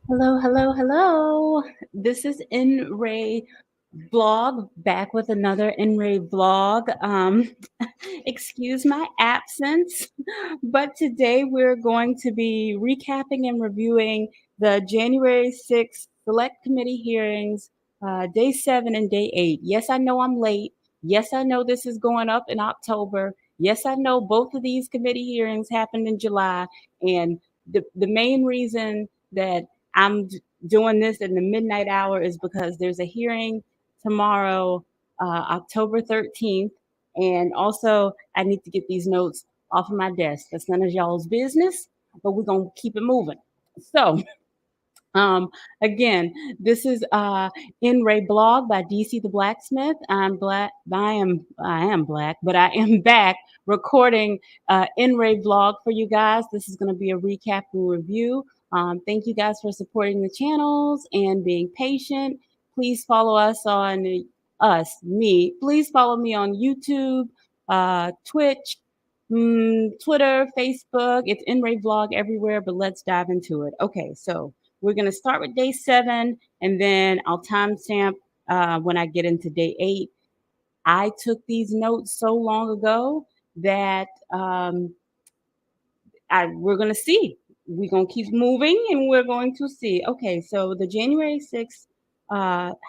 Hello, hello, hello. This is N-Ray Vlog back with another N-Ray Vlog. Excuse my absence, but today we're going to be recapping and reviewing the January 6th Select Committee hearings, Day 7 and Day 8. Yes, I know I'm late. Yes, I know this is going up in October. Yes, I know both of these committee hearings happened in July. And the main reason that I'm doing this in the midnight hour is because there's a hearing tomorrow, October 13th. And also, I need to get these notes off of my desk. That's none of y'all's business, but we're going to keep it moving. So, um, again, this is In Ray Blog by DC the Blacksmith. I'm black. I am black, but I am back recording In Ray Vlog for you guys. This is going to be a recap and review. Thank you guys for supporting the channels and being patient. Please follow us on me. Please follow me on YouTube, Twitch, Twitter, Facebook. It's In Ray Vlog everywhere. But let's dive into it. Okay, so. We're going to start with day 7, and then I'll timestamp when I get into day 8. I took these notes so long ago that we're going to see. We're going to keep moving, and we're going to see. Okay, so the January 6th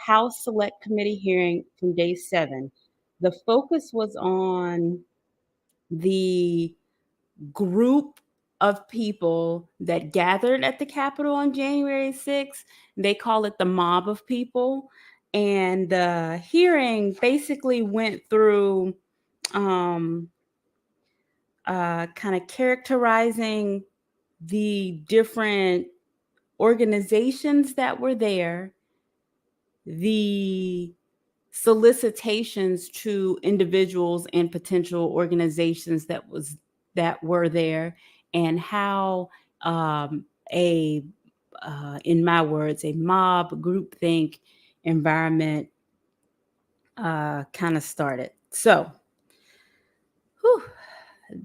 House Select Committee hearing from day 7, the focus was on the group of people that gathered at the Capitol on January 6th. They call it the mob of people. And the hearing basically went through kind of characterizing the different organizations that were there, the solicitations to individuals and potential organizations that were there, and how a in my words, a mob groupthink environment kind of started. So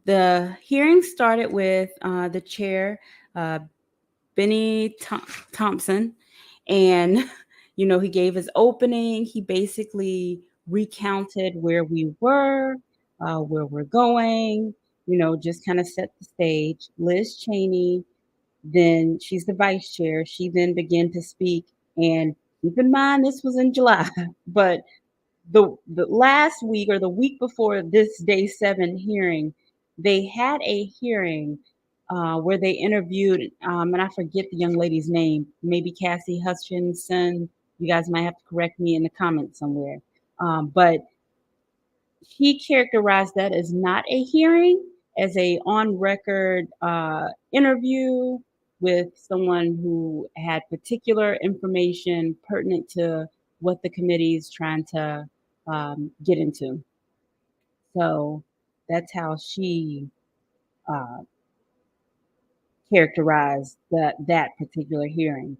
the hearing started with the chair, Benny Thompson, and he gave his opening. He basically recounted where we were, where we're going, just kind of set the stage. Liz Cheney, then she's the vice chair. She then began to speak, and keep in mind this was in July, but the last week or the week before this day 7 hearing, they had a hearing where they interviewed, and I forget the young lady's name, maybe Cassie Hutchinson. You guys might have to correct me in the comments somewhere. But he characterized that as not a hearing, as a on record interview with someone who had particular information pertinent to what the committee is trying to get into. So that's how she uh, characterized that particular hearing.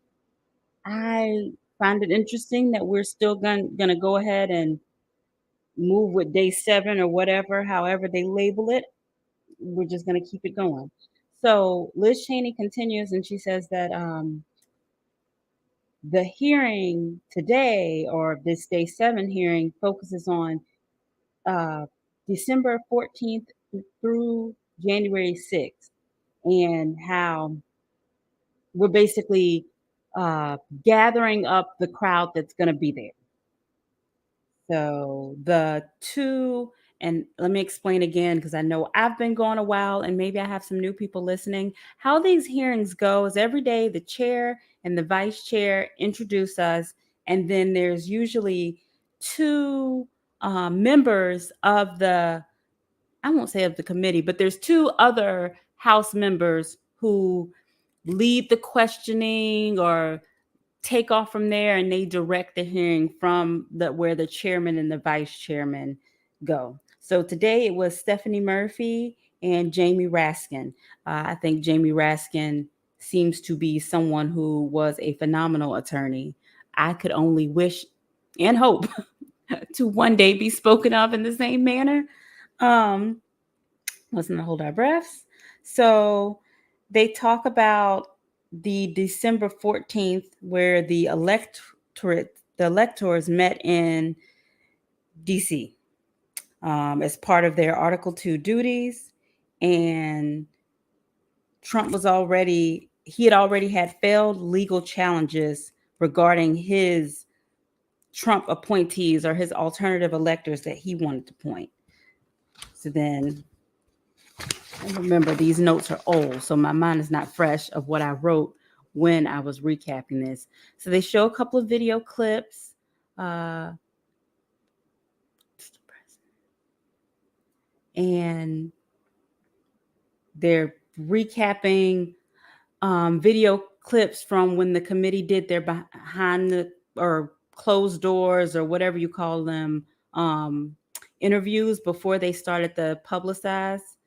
I find it interesting that we're still going to go ahead and move with day 7 or whatever, however they label it. We're just going to keep it going. So Liz Cheney continues, and she says that the hearing today, or this day 7 hearing, focuses on December 14th through January 6th, and how we're basically gathering up the crowd that's going to be there. So the two, and let me explain again, because I know I've been going a while and maybe I have some new people listening. How these hearings go is every day the chair and the vice chair introduce us, and then there's usually two members of I won't say of the committee, but there's two other House members who lead the questioning or take off from there, and they direct the hearing from where the chairman and the vice chairman go. So today it was Stephanie Murphy and Jamie Raskin. I think Jamie Raskin seems to be someone who was a phenomenal attorney. I could only wish and hope to one day be spoken of in the same manner. Let's not hold our breaths. So they talk about the December 14th, where the electors met in DC as part of their Article 2 duties. And he had already had failed legal challenges regarding his Trump appointees or his alternative electors that he wanted to appoint. So then, remember, these notes are old, so my mind is not fresh of what I wrote when I was recapping this. So they show a couple of video clips. And they're recapping video clips from when the committee did their behind the or closed doors or whatever you call them interviews before they started the publicized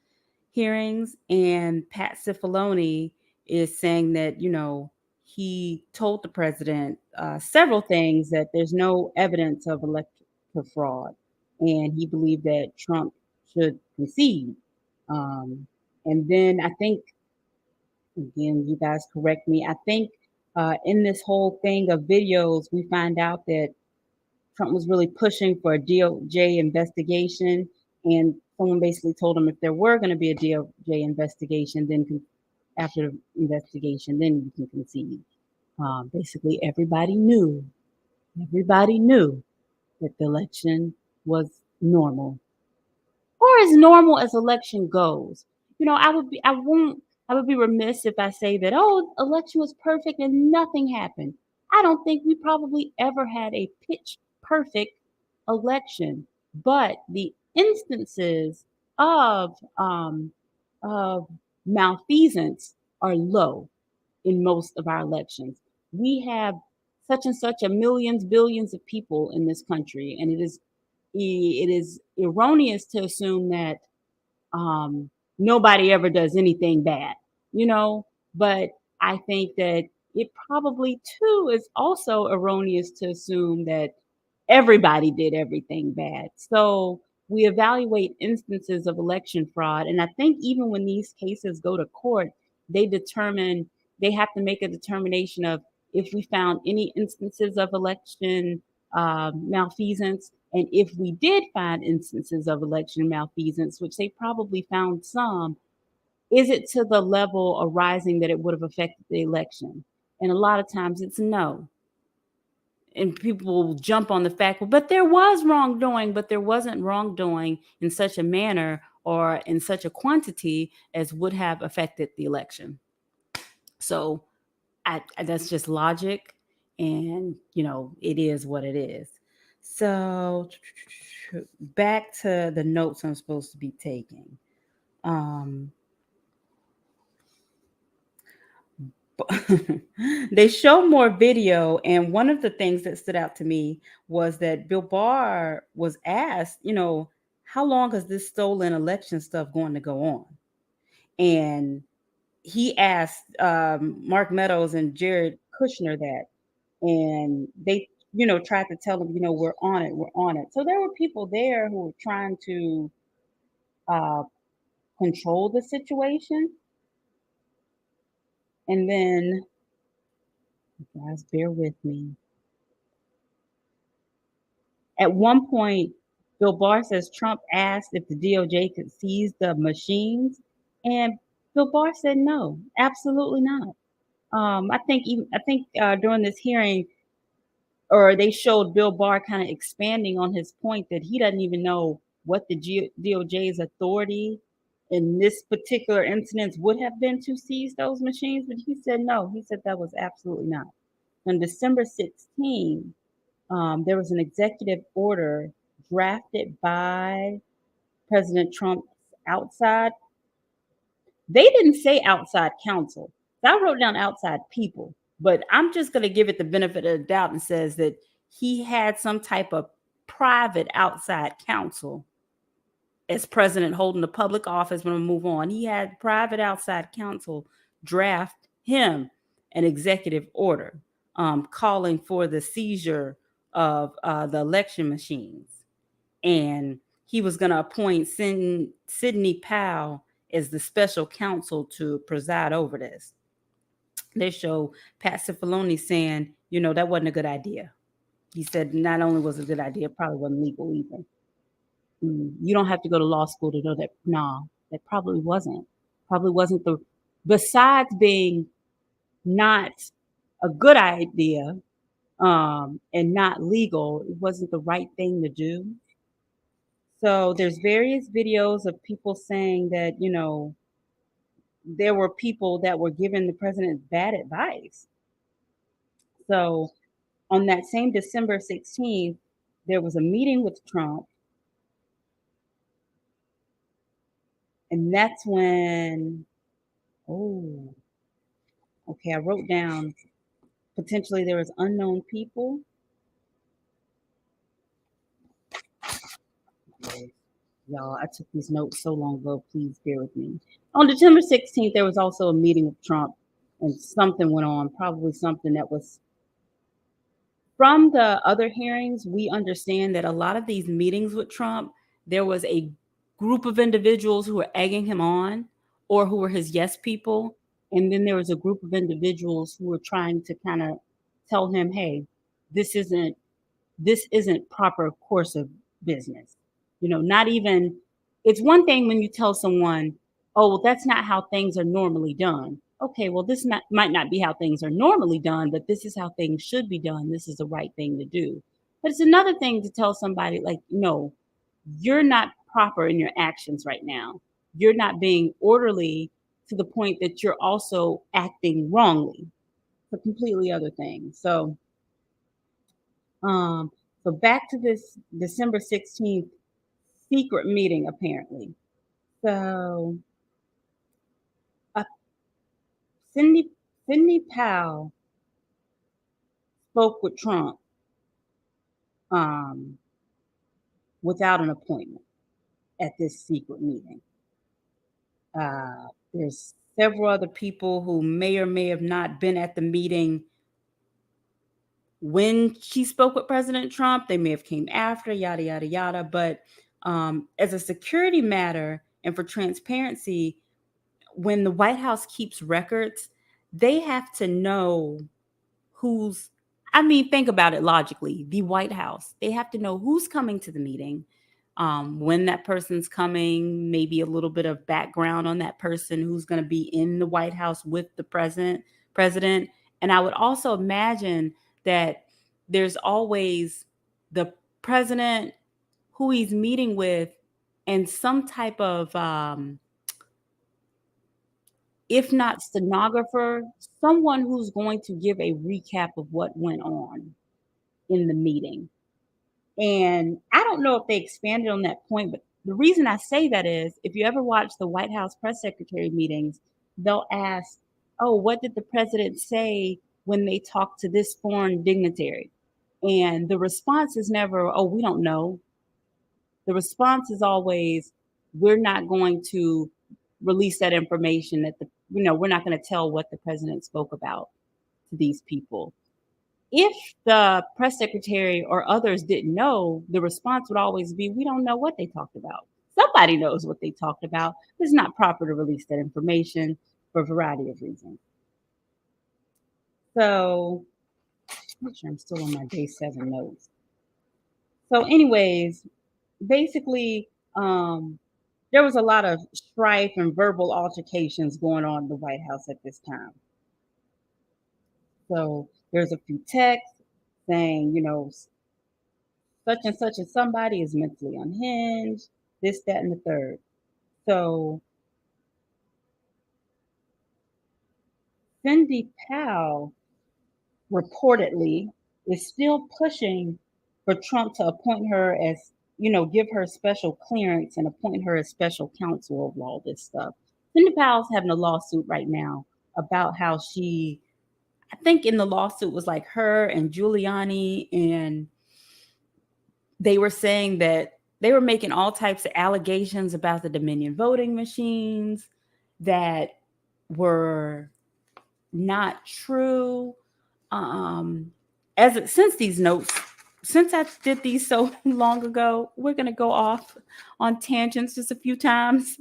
hearings. And Pat Cipollone is saying that, he told the president several things, that there's no evidence of electoral fraud, and he believed that Trump should concede. And then I think, again, you guys correct me, I think in this whole thing of videos, we find out that Trump was really pushing for a DOJ investigation, and someone basically told him if there were going to be a DOJ investigation, then after the investigation, then you can concede. Basically, everybody knew that the election was normal, or as normal as election goes. I would be remiss if I say that, oh, election was perfect and nothing happened. I don't think we probably ever had a pitch perfect election, but the instances of of malfeasance are low in most of our elections. We have such and such a millions, billions of people in this country, and it is erroneous to assume that um, nobody ever does anything bad, you know. But I think that it probably too is also erroneous to assume that everybody did everything bad. So we evaluate instances of election fraud, and I think even when these cases go to court, they determine they have to make a determination of if we found any instances of election malfeasance, and if we did find instances of election malfeasance, which they probably found some, is it to the level arising that it would have affected the election? And a lot of times it's no. And people will jump on the fact, well, but there was wrongdoing, but there wasn't wrongdoing in such a manner or in such a quantity as would have affected the election. So that's just logic, and it is what it is. So back to the notes I'm supposed to be taking. They show more video, and one of the things that stood out to me was that Bill Barr was asked, how long is this stolen election stuff going to go on? And he asked Mark Meadows and Jared Kushner that, and they, tried to tell him, we're on it, we're on it. So there were people there who were trying to uh, control the situation. And then, guys, bear with me. At one point, Bill Barr says Trump asked if the DOJ could seize the machines, and Bill Barr said no, absolutely not. I think during this hearing, or they showed Bill Barr kind of expanding on his point that he doesn't even know what the DOJ's authority in this particular incident would have been to seize those machines, but he said no. He said that was absolutely not. On December 16th, there was an executive order drafted by President Trump's outside. They didn't say outside counsel. So I wrote down outside people, but I'm just going to give it the benefit of the doubt and says that he had some type of private outside counsel as president holding the public office. When we move on, he had private outside counsel draft him an executive order calling for the seizure of the election machines, and he was going to appoint Sidney Powell as the special counsel to preside over this. They show Pat Cipollone saying, that wasn't a good idea. He said not only was it a good idea, it probably wasn't legal either. You don't have to go to law school to know that. Nah, that probably wasn't. Probably wasn't the. Besides being not a good idea, and not legal, it wasn't the right thing to do. So there's various videos of people saying that, there were people that were giving the president bad advice. So on that same December 16th, there was a meeting with Trump, and that's when, oh, okay, I wrote down potentially there was unknown people. Y'all, I took these notes so long ago. Please bear with me. On December 16th, there was also a meeting with Trump, and something went on, probably something that was from the other hearings. We understand that a lot of these meetings with Trump, there was a group of individuals who were egging him on or who were his yes people. And then there was a group of individuals who were trying to kind of tell him, hey, this isn't this isn't proper course of business. Not even, it's one thing when you tell someone, oh, well, that's not how things are normally done. Okay, well, might not be how things are normally done, but this is how things should be done. This is the right thing to do. But it's another thing to tell somebody, like, no, you're not proper in your actions right now. You're not being orderly to the point that you're also acting wrongly. It's a completely other thing. Um, so back to this December 16th secret meeting, apparently. So uh, Sidney Powell spoke with Trump um, without an appointment at this secret meeting. There's several other people who may or may have not been at the meeting when she spoke with President Trump. They may have came after, yada, yada, yada. But as a security matter and for transparency, when the White House keeps records, they have to know who's, I mean, think about it logically. The White House, they have to know who's coming to the meeting, when that person's coming, maybe a little bit of background on that person who's going to be in the White House with the president. And I would also imagine that there's always the president, who he's meeting with, and some type of if not stenographer, someone who's going to give a recap of what went on in the meeting. And I don't know if they expanded on that point, but the reason I say that is if you ever watch the White House press secretary meetings, they'll ask, oh, what did the president say when they talked to this foreign dignitary? And the response is never, oh, we don't know. The response is always, we're not going to release that information we're not going to tell what the president spoke about to these people. If the press secretary or others didn't know, the response would always be, we don't know what they talked about. Somebody knows what they talked about. It's not proper to release that information for a variety of reasons. So, make sure I'm still on my day 7 notes. So, anyways, basically, there was a lot of strife and verbal altercations going on in the White House at this time. So there's a few texts saying, such and such as somebody is mentally unhinged, this, that, and the third. So Cindy Powell reportedly is still pushing for Trump to appoint her as, give her special clearance and appoint her as special counsel of all this stuff. Cindy Powell's having a lawsuit right now about how I think in the lawsuit was like her and Giuliani, and they were saying that they were making all types of allegations about the Dominion voting machines that were not true. Since I did these so long ago, we're going to go off on tangents just a few times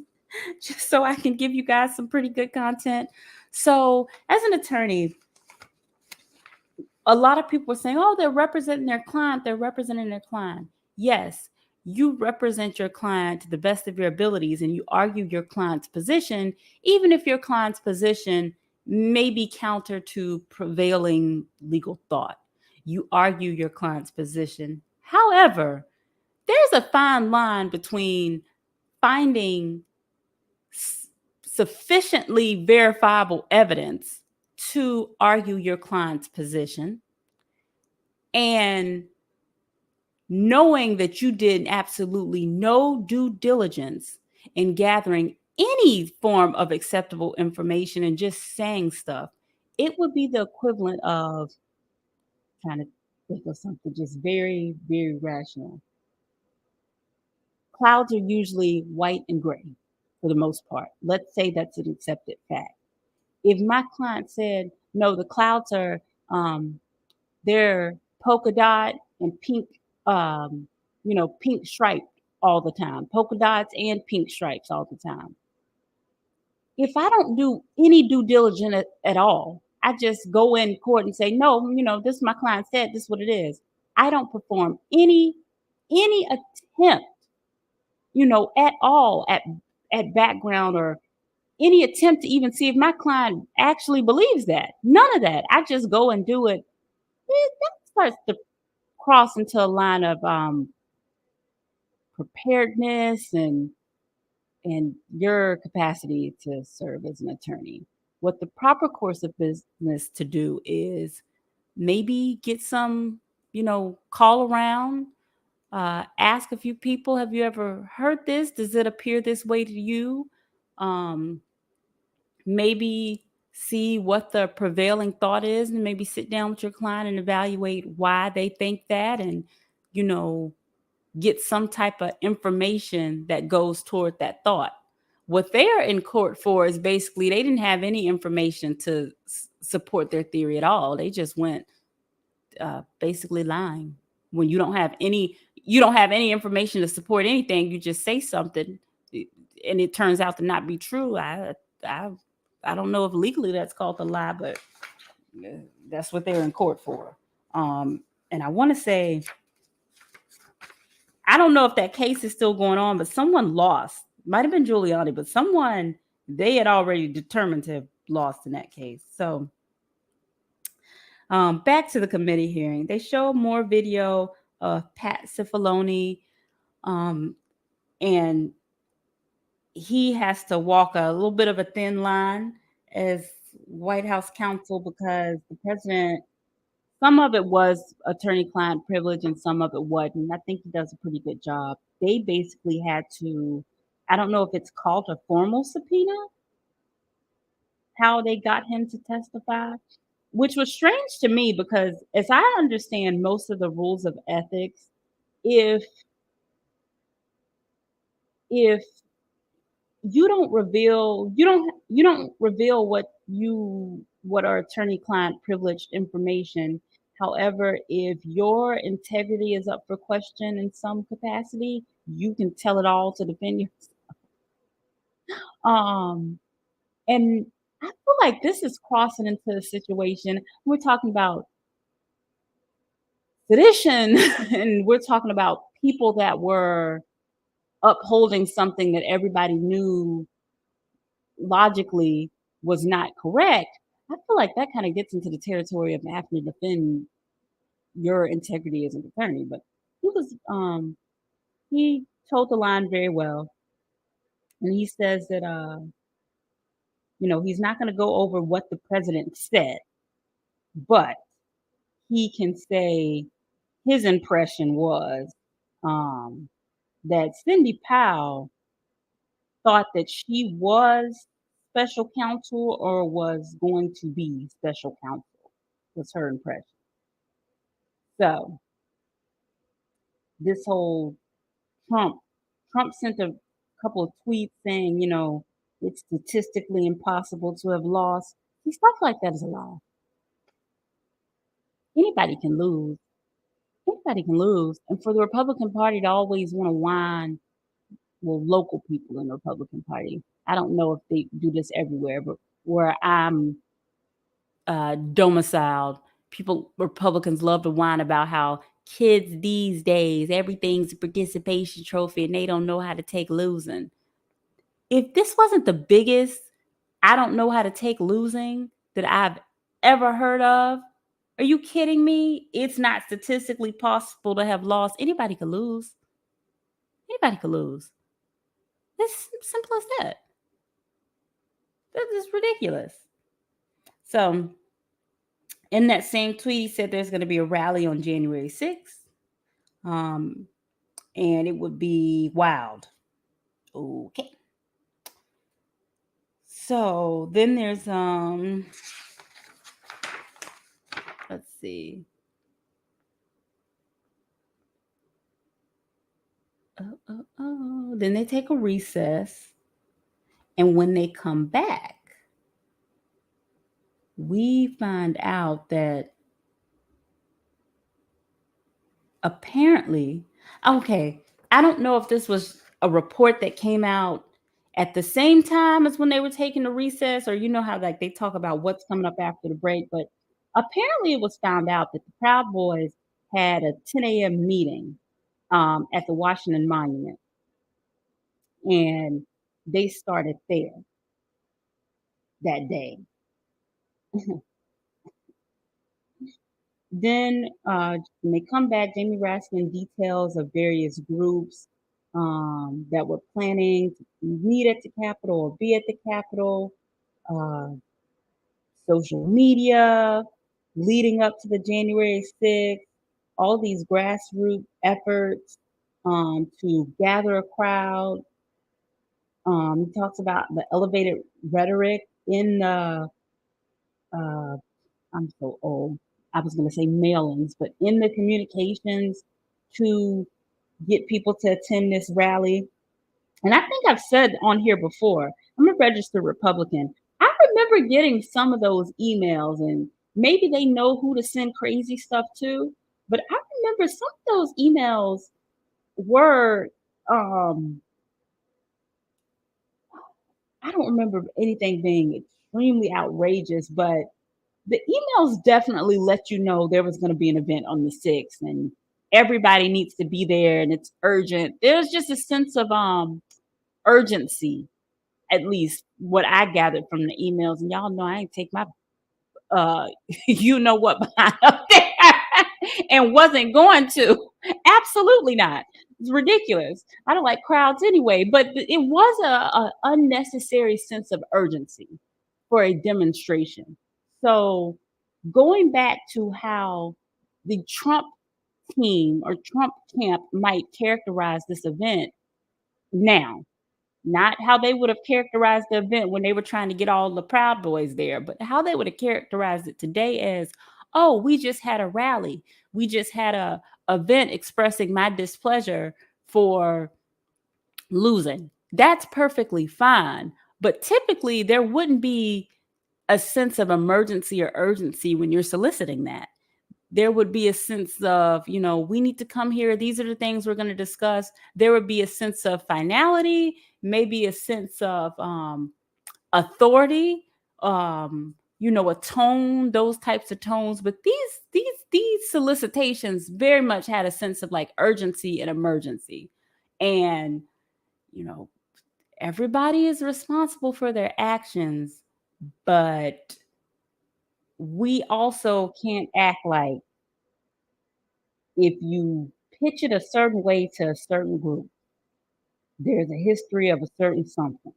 just so I can give you guys some pretty good content. So, as an attorney, a lot of people are saying, oh, they're representing their client. They're representing their client. Yes, you represent your client to the best of your abilities and you argue your client's position, even if your client's position may be counter to prevailing legal thought. You argue your client's position. However, there's a fine line between finding sufficiently verifiable evidence to argue your client's position and knowing that you did absolutely no due diligence in gathering any form of acceptable information and just saying stuff. It would be the equivalent of trying to think of something just very, very rational. Clouds are usually white and gray for the most part. Let's say that's an accepted fact. If my client said, no, the clouds are they're polka dot and pink, um, pink striped all the time, polka dots and pink stripes all the time. If I don't do any due diligence at all, I just go in court and say, no, this my client said, this is what it is. I don't perform any attempt, at all at background or any attempt to even see if my client actually believes that. None of that. I just go and do it. That starts to cross into a line of preparedness and your capacity to serve as an attorney. What the proper course of business to do is maybe get some, call around, ask a few people, have you ever heard this? Does it appear this way to you? Um, Maybe see what the prevailing thought is and maybe sit down with your client and evaluate why they think that and, you know, get some type of information that goes toward that thought. What they're in court for is basically they didn't have any information to support their theory at all. They just went basically lying. When you don't have any information to support anything. You just say something, and it turns out to not be true. I, I don't know if legally that's called a lie, but that's what they're in court for. And I want to say I don't know if that case is still going on, but someone lost. Might have been Giuliani, but someone they had already determined to have lost in that case. So back to the committee hearing. They show more video of Pat Cipollone, and he has to walk a little bit of a thin line as White House counsel because the president, some of it was attorney-client privilege and some of it wasn't. I think he does a pretty good job. They basically had to, I don't know if it's called a formal subpoena, how they got him to testify, which was strange to me because as I understand most of the rules of ethics, if if you don't reveal what are attorney client privileged information. However, if your integrity is up for question in some capacity, you can tell it all to defend you. um and I feel like this is crossing into a situation we're talking about sedition and we're talking about people that were upholding something that everybody knew logically was not correct. I feel like that kind of gets into the territory of having to defend your integrity as an attorney. But he told the line very well, and he says that he's not going to go over what the president said, but he can say his impression was um, that Cindy Powell thought that she was special counsel or was going to be special counsel was her impression. So this whole Trump Trump sent a couple of tweets saying, it's statistically impossible to have lost. See, stuff like that is a lie. Anybody can lose. Anybody can lose. And for the Republican Party to always want to whine, well, local people in the Republican Party. I don't know if they do this everywhere, but where I'm domiciled, people, Republicans love to whine about how kids these days, everything's a participation trophy and they don't know how to take losing. If this wasn't the biggest, I don't know how to take losing that I've ever heard of, are you kidding me? It's not statistically possible to have lost. Anybody could lose. Anybody could lose. It's simple as that. That is ridiculous. So, in that same tweet, he said there's going to be a rally on January 6th. Um, and it would be wild. Okay. So then there's let's see. Then they take a recess, and when they come back, we find out that apparently, okay, I don't know if this was a report that came out at the same time as when they were taking the recess, or you know how like they talk about what's coming up after the break, but apparently it was found out that the Proud Boys had a 10 a.m. meeting at the Washington Monument, and they started there that day. Then when they come back, Jamie Raskin details of various groups that were planning to meet at the Capitol or be at the Capitol, uh, social media leading up to the January 6th, all these grassroots efforts to gather a crowd. He talks about the elevated rhetoric in the uh, I'm so old. I was going to say mailings, but in the communications to get people to attend this rally. And I think I've said on here before, I'm a registered Republican. I remember getting some of those emails, and maybe they know who to send crazy stuff to, but I remember some of those emails were um I don't remember anything being extremely outrageous, but the emails definitely let you know there was going to be an event on the 6th and everybody needs to be there and it's urgent. There's just a sense of urgency, at least what I gathered from the emails. And y'all know I ain't take my uh you know what behind up there and wasn't going to. Absolutely not. It's ridiculous. I don't like crowds anyway, but it was a unnecessary sense of urgency for a demonstration. So going back to how the Trump team or Trump camp might characterize this event now, not how they would have characterized the event when they were trying to get all the Proud Boys there, but how they would have characterized it today as, oh, we just had a rally. We just had a event expressing my displeasure for losing. That's perfectly fine. But typically there wouldn't be a sense of emergency or urgency when you're soliciting that. There would be a sense of, we need to come here. These are the things we're going to discuss. There would be a sense of finality, maybe a sense of authority, a tone, those types of tones. But these solicitations very much had a sense of like urgency and emergency. And, everybody is responsible for their actions, but we also can't act like if you pitch it a certain way to a certain group, there's a history of a certain something.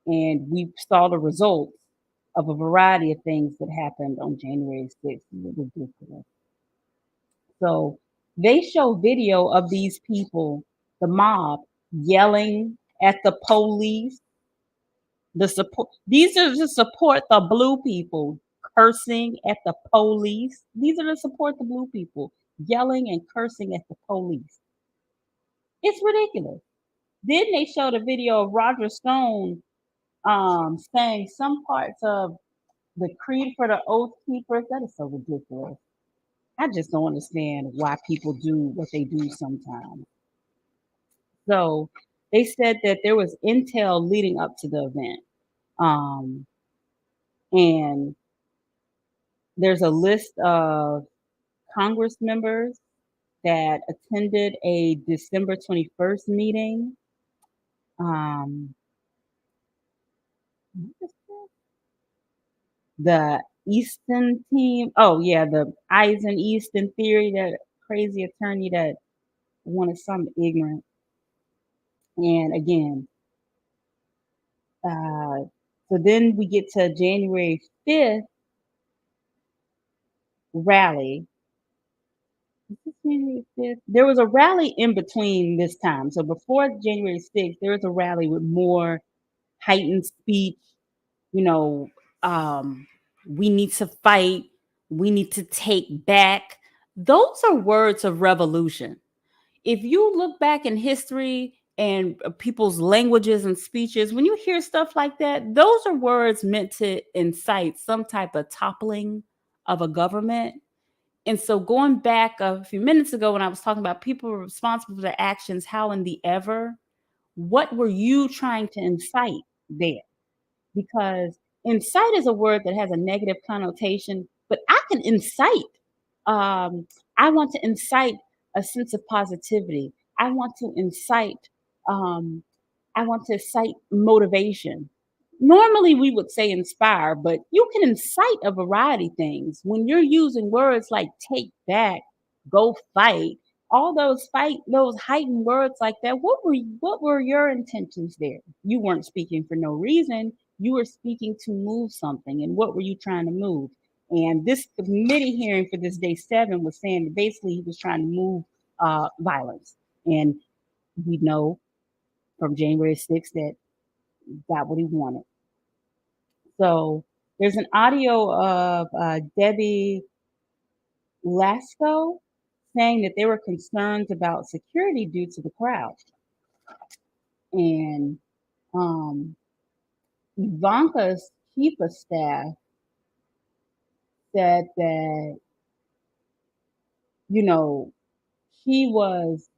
And we saw the results of a variety of things that happened on January 6th. It was ridiculous. So they show video of these people, the mob, yelling at the police. These are to support the blue people, cursing at the police. These are to support the blue people, yelling and cursing at the police. It's ridiculous. Then they showed a video of Roger Stone saying some parts of the creed for the Oath Keepers. That is so ridiculous. I just don't understand why people do what they do sometimes. So they said that there was intel leading up to the event. Um, And there's a list of Congress members that attended a December 21st meeting. Um, the Easton team. Oh yeah, the Eisen Easton theory, that crazy attorney that wanted some ignorant. And again, uh, so then we get to January 5th rally. Is this January 5th? There was a rally in between this time. So before January 6th, there was a rally with more heightened speech, you know, we need to fight, we need to take back. Those are words of revolution. If you look back in history and people's languages and speeches, when you hear stuff like that, those are words meant to incite some type of toppling of a government. And so, going back a few minutes ago, when I was talking about people responsible for their actions, how in the ever, what were you trying to incite there? Because incite is a word that has a negative connotation, but I can incite. Um, I want to incite a sense of positivity. I want to incite. Um, I want to incite motivation. Normally, we would say inspire, but you can incite a variety of things when you're using words like take back, go fight. All those heightened words like that. What were your intentions there? You weren't speaking for no reason. You were speaking to move something. And what were you trying to move? And this committee hearing for this day 7 was saying that basically he was trying to move violence. And we know from January 6th that got what he wanted. So there's an audio of Debbie Lasco saying that there were concerns about security due to the crowd. And um, Ivanka's chief of staff said that, you know, she was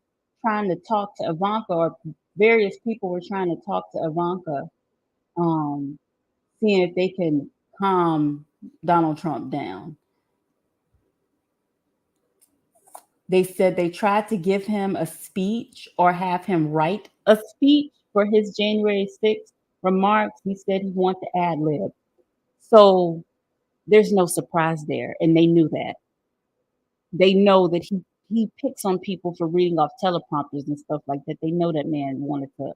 trying to talk to Ivanka, or various people were trying to talk to Ivanka, um, seeing if they can calm Donald Trump down. They said they tried to give him a speech or have him write a speech for his January 6th remarks. He said he wanted to ad lib. So there's no surprise there. And they knew that. They know that he picks on people for reading off teleprompters and stuff like that. They know that man wanted to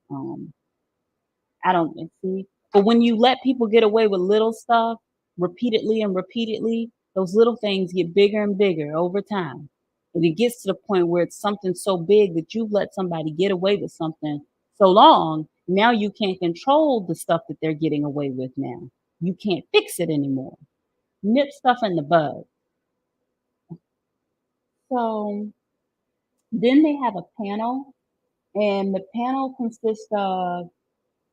I don't see. But when you let people get away with little stuff repeatedly and repeatedly, those little things get bigger and bigger over time. And it gets to the point where it's something so big that you've let somebody get away with something so long, now you can't control the stuff that they're getting away with now. You can't fix it anymore. Nip stuff in the bud. So then they have a panel, and the panel consists of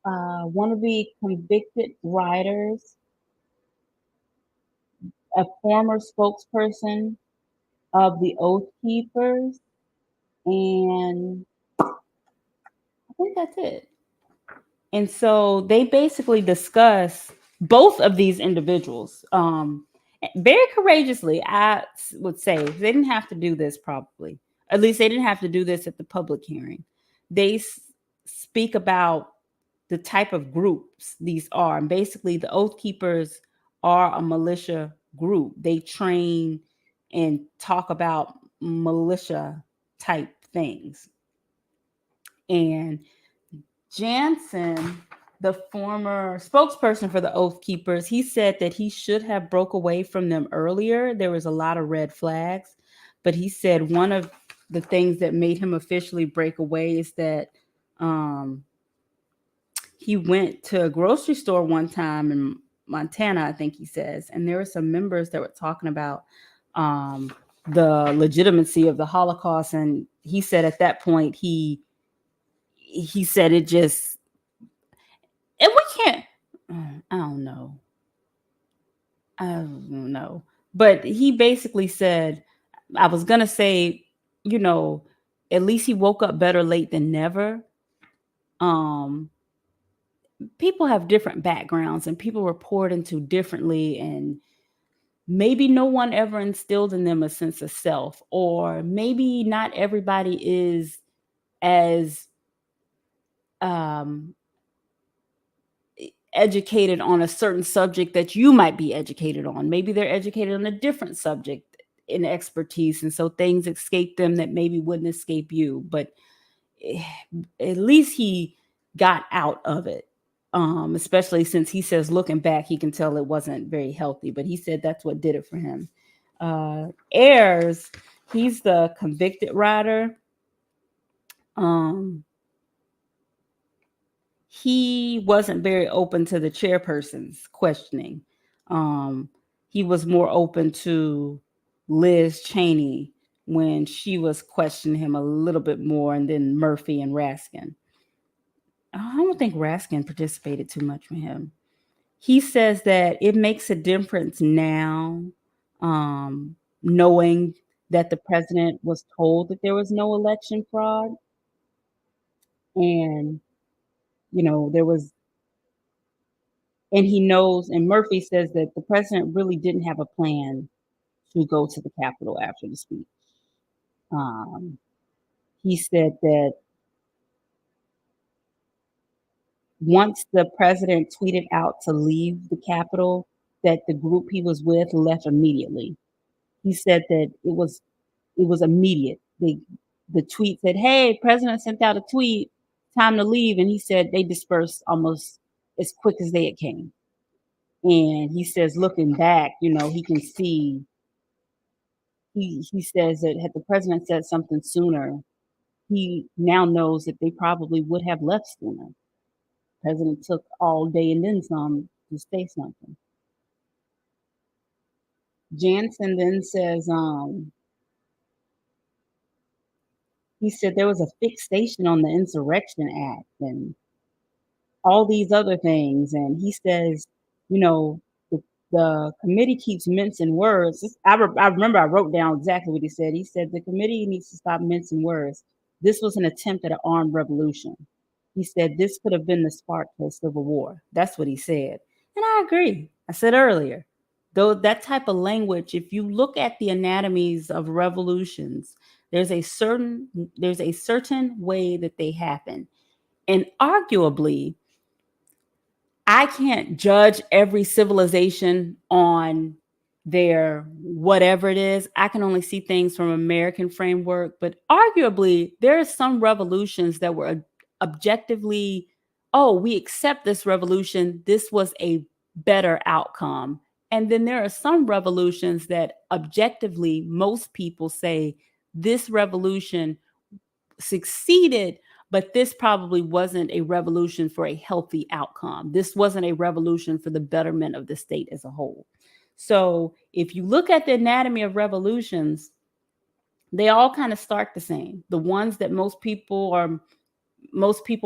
one of the convicted writers, a former spokesperson of the Oath Keepers, and I think that's it. And so they basically discuss both of these individuals very courageously. I would say they didn't have to do this, probably. At least they didn't have to do this at the public hearing. They speak about the type of groups these are. And basically, the Oath Keepers are a militia group. They train and talk about militia type things. And Jansen, the former spokesperson for the Oath Keepers, he said that he should have broke away from them earlier. There was a lot of red flags, but he said one of the things that made him officially break away is that he went to a grocery store one time in Montana, I think he says, and there were some members that were talking about the legitimacy of the Holocaust, and he said at that point he said it just, and we can't. I don't know. I don't know. But he basically said, I was gonna say, you know, at least he woke up better late than never. Um, people have different backgrounds and people report into differently, and maybe no one ever instilled in them a sense of self, or maybe not everybody is as um, educated on a certain subject that you might be educated on. Maybe they're educated on a different subject in expertise, and so things escape them that maybe wouldn't escape you. But eh, at least he got out of it. Especially since he says looking back, he can tell it wasn't very healthy, but he said that's what did it for him. Ayers, he's the convicted rider. Um, he wasn't very open to the chairperson's questioning. Um, he was more open to Liz Cheney when she was questioning him a little bit more, and then Murphy and Raskin. I don't think Raskin participated too much with him. He says that it makes a difference now, knowing that the president was told that there was no election fraud, and there was, and he knows, and Murphy says that the president really didn't have a plan to go to the Capitol after the speech. Um, he said that once the president tweeted out to leave the Capitol, that the group he was with left immediately. He said that it was immediate. The tweet said, "Hey, president sent out a tweet, time to leave," and he said they dispersed almost as quick as they had came. And he says, looking back, he can see. He says that had the president said something sooner, he now knows that they probably would have left sooner. The president took all day and then some to say something. Jansen then says, he said there was a fixation on the Insurrection Act and all these other things. And he says, you know, the committee keeps mincing words. I remember I wrote down exactly what he said. He said the committee needs to stop mincing words. This was an attempt at an armed revolution. He said this could have been the spark to a civil war. That's what he said. And I agree. I said earlier, though that type of language, if you look at the anatomies of revolutions, there's a certain way that they happen. And arguably, I can't judge every civilization on their whatever it is. I can only see things from American framework, but arguably there are some revolutions that were objectively, oh, we accept this revolution. This was a better outcome. And then there are some revolutions that objectively most people say this revolution succeeded, but this probably wasn't a revolution for a healthy outcome. This wasn't a revolution for the betterment of the state as a whole. So if you look at the anatomy of revolutions, they all kind of start the same. The ones that most people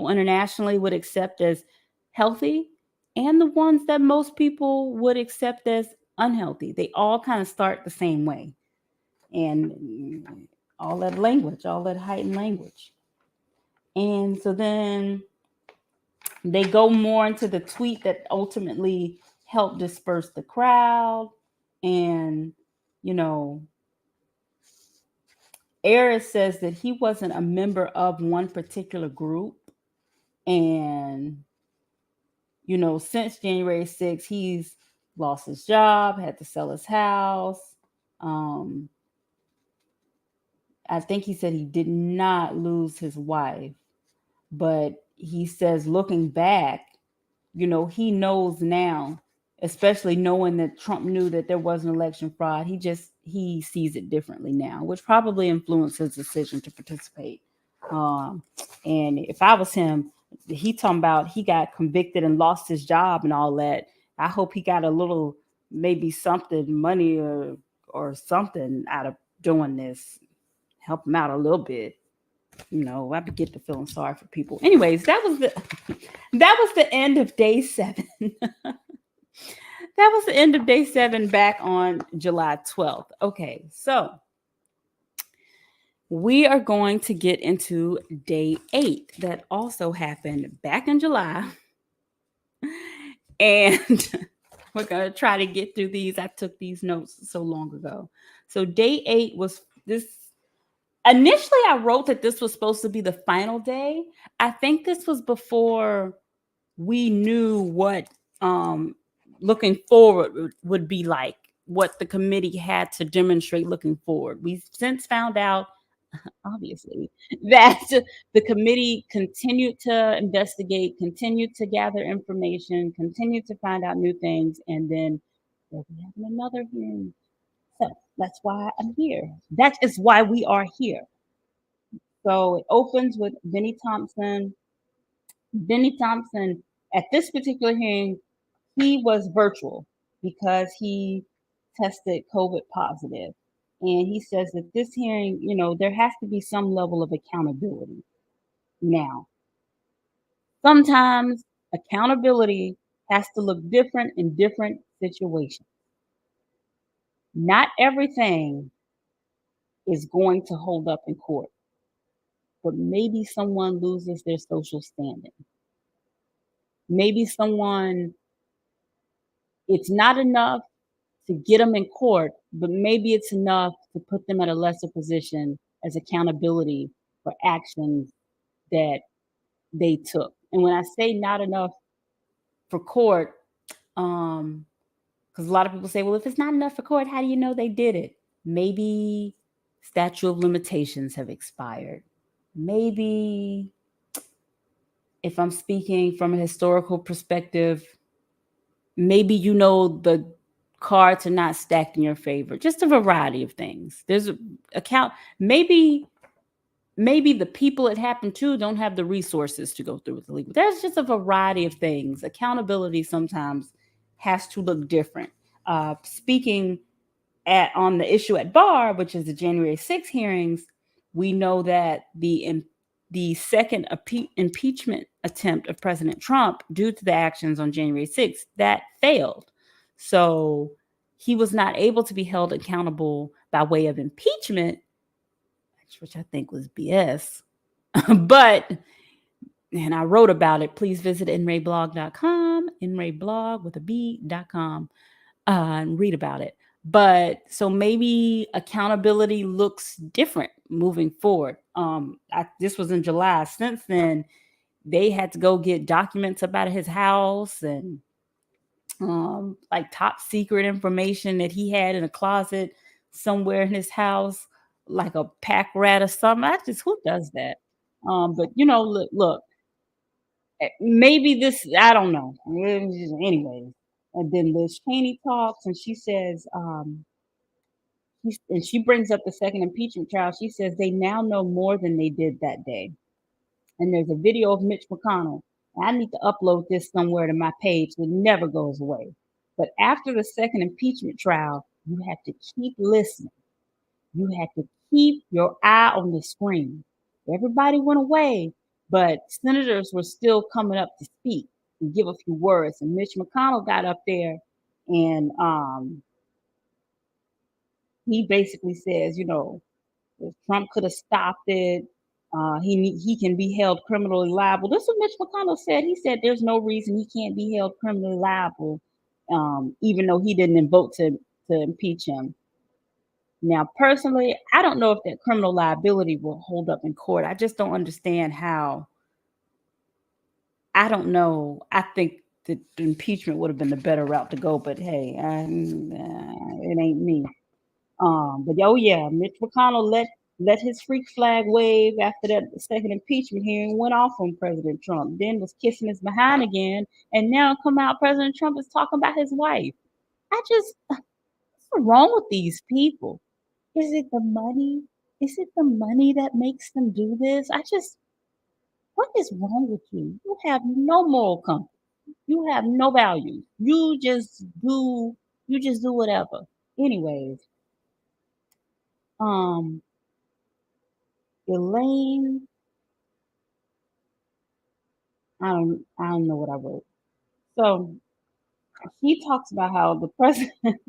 internationally would accept as healthy, and the ones that most people would accept as unhealthy. They all kind of start the same way. And all that language, all that heightened language. And so then they go more into the tweet that ultimately helped disperse the crowd. And, you know, Eris says that he wasn't a member of one particular group. And, since January 6th, he's lost his job, had to sell his house. I think he said he did not lose his wife. But he says, looking back, he knows now, especially knowing that Trump knew that there was an election fraud. He sees it differently now, which probably influenced his decision to participate. And if I was him, he talking about he got convicted and lost his job and all that. I hope he got a little, maybe something, money or something out of doing this. Help him out a little bit. I get to feeling sorry for people. Anyways, that was the end of day 7. That was the end of day 7 back on July 12th. Okay, so we are going to get into day 8 that also happened back in July. And we're going to try to get through these. I took these notes so long ago. So day 8 was this. Initially, I wrote that this was supposed to be the final day. I think this was before we knew what um, looking forward would be like, what the committee had to demonstrate looking forward. We've since found out, obviously, that the committee continued to investigate, continued to gather information, continued to find out new things, and then we'll be having another hearing. So that's why I'm here. That is why we are here. So it opens with Benny Thompson. Benny Thompson, at this particular hearing, he was virtual because he tested COVID positive. And he says that this hearing, there has to be some level of accountability. Now, sometimes accountability has to look different in different situations. Not everything is going to hold up in court, but maybe someone loses their social standing. Maybe someone, it's not enough to get them in court, but maybe it's enough to put them at a lesser position as accountability for actions that they took. And when I say not enough for court, because a lot of people say, well, if it's not enough for court, how do you know they did it? Maybe statute of limitations have expired. Maybe if I'm speaking from a historical perspective, maybe the cards are not stacked in your favor. Just a variety of things. There's a account. Maybe the people it happened to don't have the resources to go through with the legal. There's just a variety of things. Accountability sometimes has to look different. Speaking on the issue at bar, which is the January 6th hearings, we know that the second impeachment attempt of President Trump, due to the actions on January 6th, that failed. So he was not able to be held accountable by way of impeachment, which I think was BS. But, and I wrote about it. Please visit nrayblog.com, nrayblog with a B.com, and read about it. But so maybe accountability looks different moving forward. This was in July. Since then, they had to go get documents up out of his house and like top secret information that he had in a closet somewhere in his house, like a pack rat or something. Who does that? But look, maybe this, I don't know. Anyways, and then Liz Cheney talks and she says, and she brings up the second impeachment trial. She says they now know more than they did that day. And there's a video of Mitch McConnell. I need to upload this somewhere to my page so it never goes away. But after the second impeachment trial, you have to keep listening. You have to keep your eye on the screen. Everybody went away, but senators were still coming up to speak and give a few words. And Mitch McConnell got up there and he basically says, if Trump could have stopped it, he can be held criminally liable. This is what Mitch McConnell said. He said there's no reason he can't be held criminally liable, even though he didn't vote to impeach him. Now, personally, I don't know if that criminal liability will hold up in court. I just don't understand how. I don't know. I think that the impeachment would have been the better route to go, but hey, it ain't me. But oh yeah, Mitch McConnell let his freak flag wave after that second impeachment hearing, went off on President Trump, then was kissing his behind again, and now come out President Trump is talking about his wife. What's wrong with these people? Is it the money? Is it the money that makes them do this? What is wrong with you? You have no moral compass. You have no values. You just do whatever. Anyways, um, Elaine, I don't know what I wrote. So he talks about how the president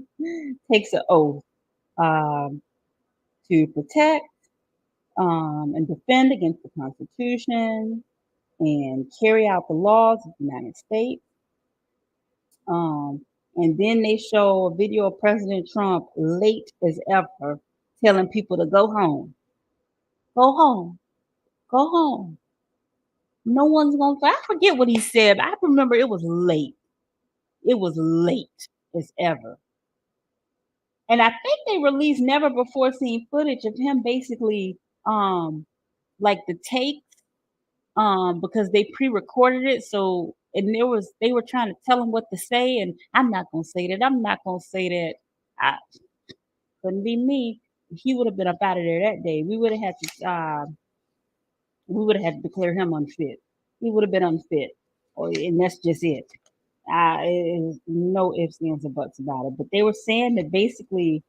takes an oath um, to protect and defend against the Constitution and carry out the laws of the United States. And then they show a video of President Trump late as ever, telling people to go home, go home, go home. No one's gonna. I forget what he said, but I remember it was late. It was late as ever. And I think they released never before seen footage of him basically, like the takes, because they pre-recorded it. So, and they were trying to tell him what to say, and I'm not gonna say that. I'm not gonna say that. I couldn't be me. He would have been up out of there that day. We would have had to declare him unfit. He would have been unfit, and that's just it. No ifs, ands, or buts about it. But they were saying that basically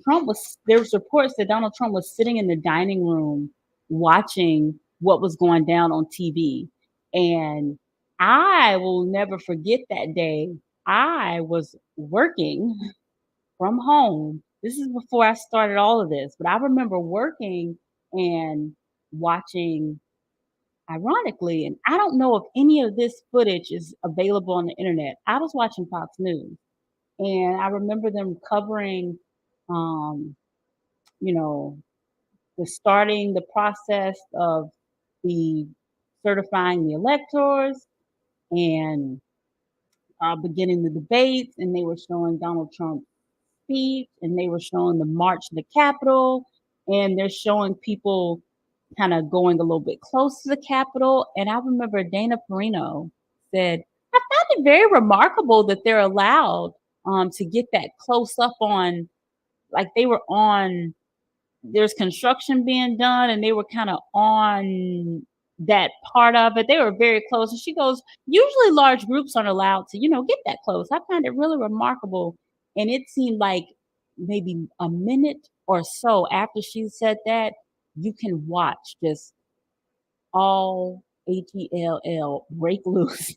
there was reports that Donald Trump was sitting in the dining room watching what was going down on TV. And I will never forget that day. I was working from home. This is before I started all of this, but I remember working and watching, ironically, and I don't know if any of this footage is available on the internet. I was watching Fox News, and I remember them covering, um, you know, the process of the certifying the electors and beginning the debates, and they were showing Donald Trump's speech, and they were showing the march to the Capitol, and they're showing people kind of going a little bit close to the Capitol. And I remember Dana Perino said, I found it very remarkable that they're allowed to get that close up on, like they were on, there's construction being done, and they were kind of on that part of it. They were very close. And she goes, usually large groups aren't allowed to, get that close. I find it really remarkable. And it seemed like maybe a minute or so after she said that, you can watch just all HELL break loose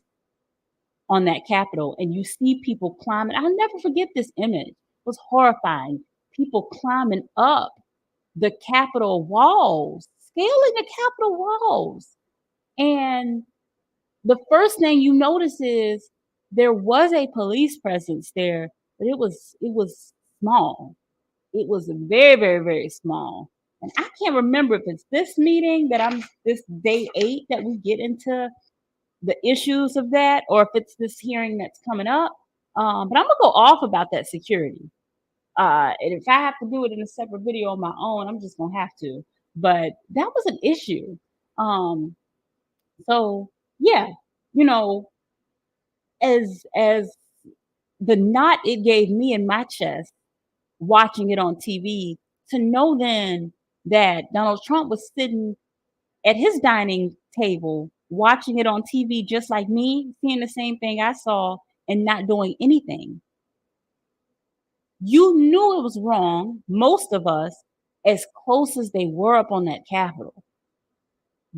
on that Capitol, and you see people climbing. I'll never forget this image. It was horrifying. People climbing up the Capitol walls, scaling the Capitol walls. And the first thing you notice is there was a police presence there, but it was small. It was very, very, very small. And I can't remember if it's this meeting that I'm this day 8 that we get into the issues of that, or if it's this hearing that's coming up. But I'm gonna go off about that security. And if I have to do it in a separate video on my own, I'm just gonna have to. But that was an issue. Um, so yeah, you know, as the knot it gave me in my chest watching it on TV, to know then that Donald Trump was sitting at his dining table watching it on TV just like me, seeing the same thing I saw and not doing anything. You knew it was wrong, most of us, as close as they were up on that Capitol.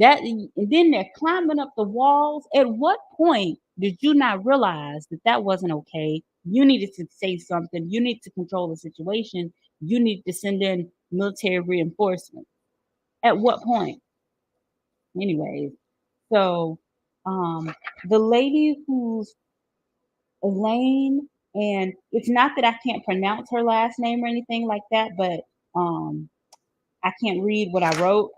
And then they're climbing up the walls. At what point did you not realize that that wasn't okay? You needed to say something. You need to control the situation. You need to send in military reinforcement. At what point? Anyways, so um, the lady who's Elaine, and it's not that I can't pronounce her last name or anything like that, but um, I can't read what I wrote.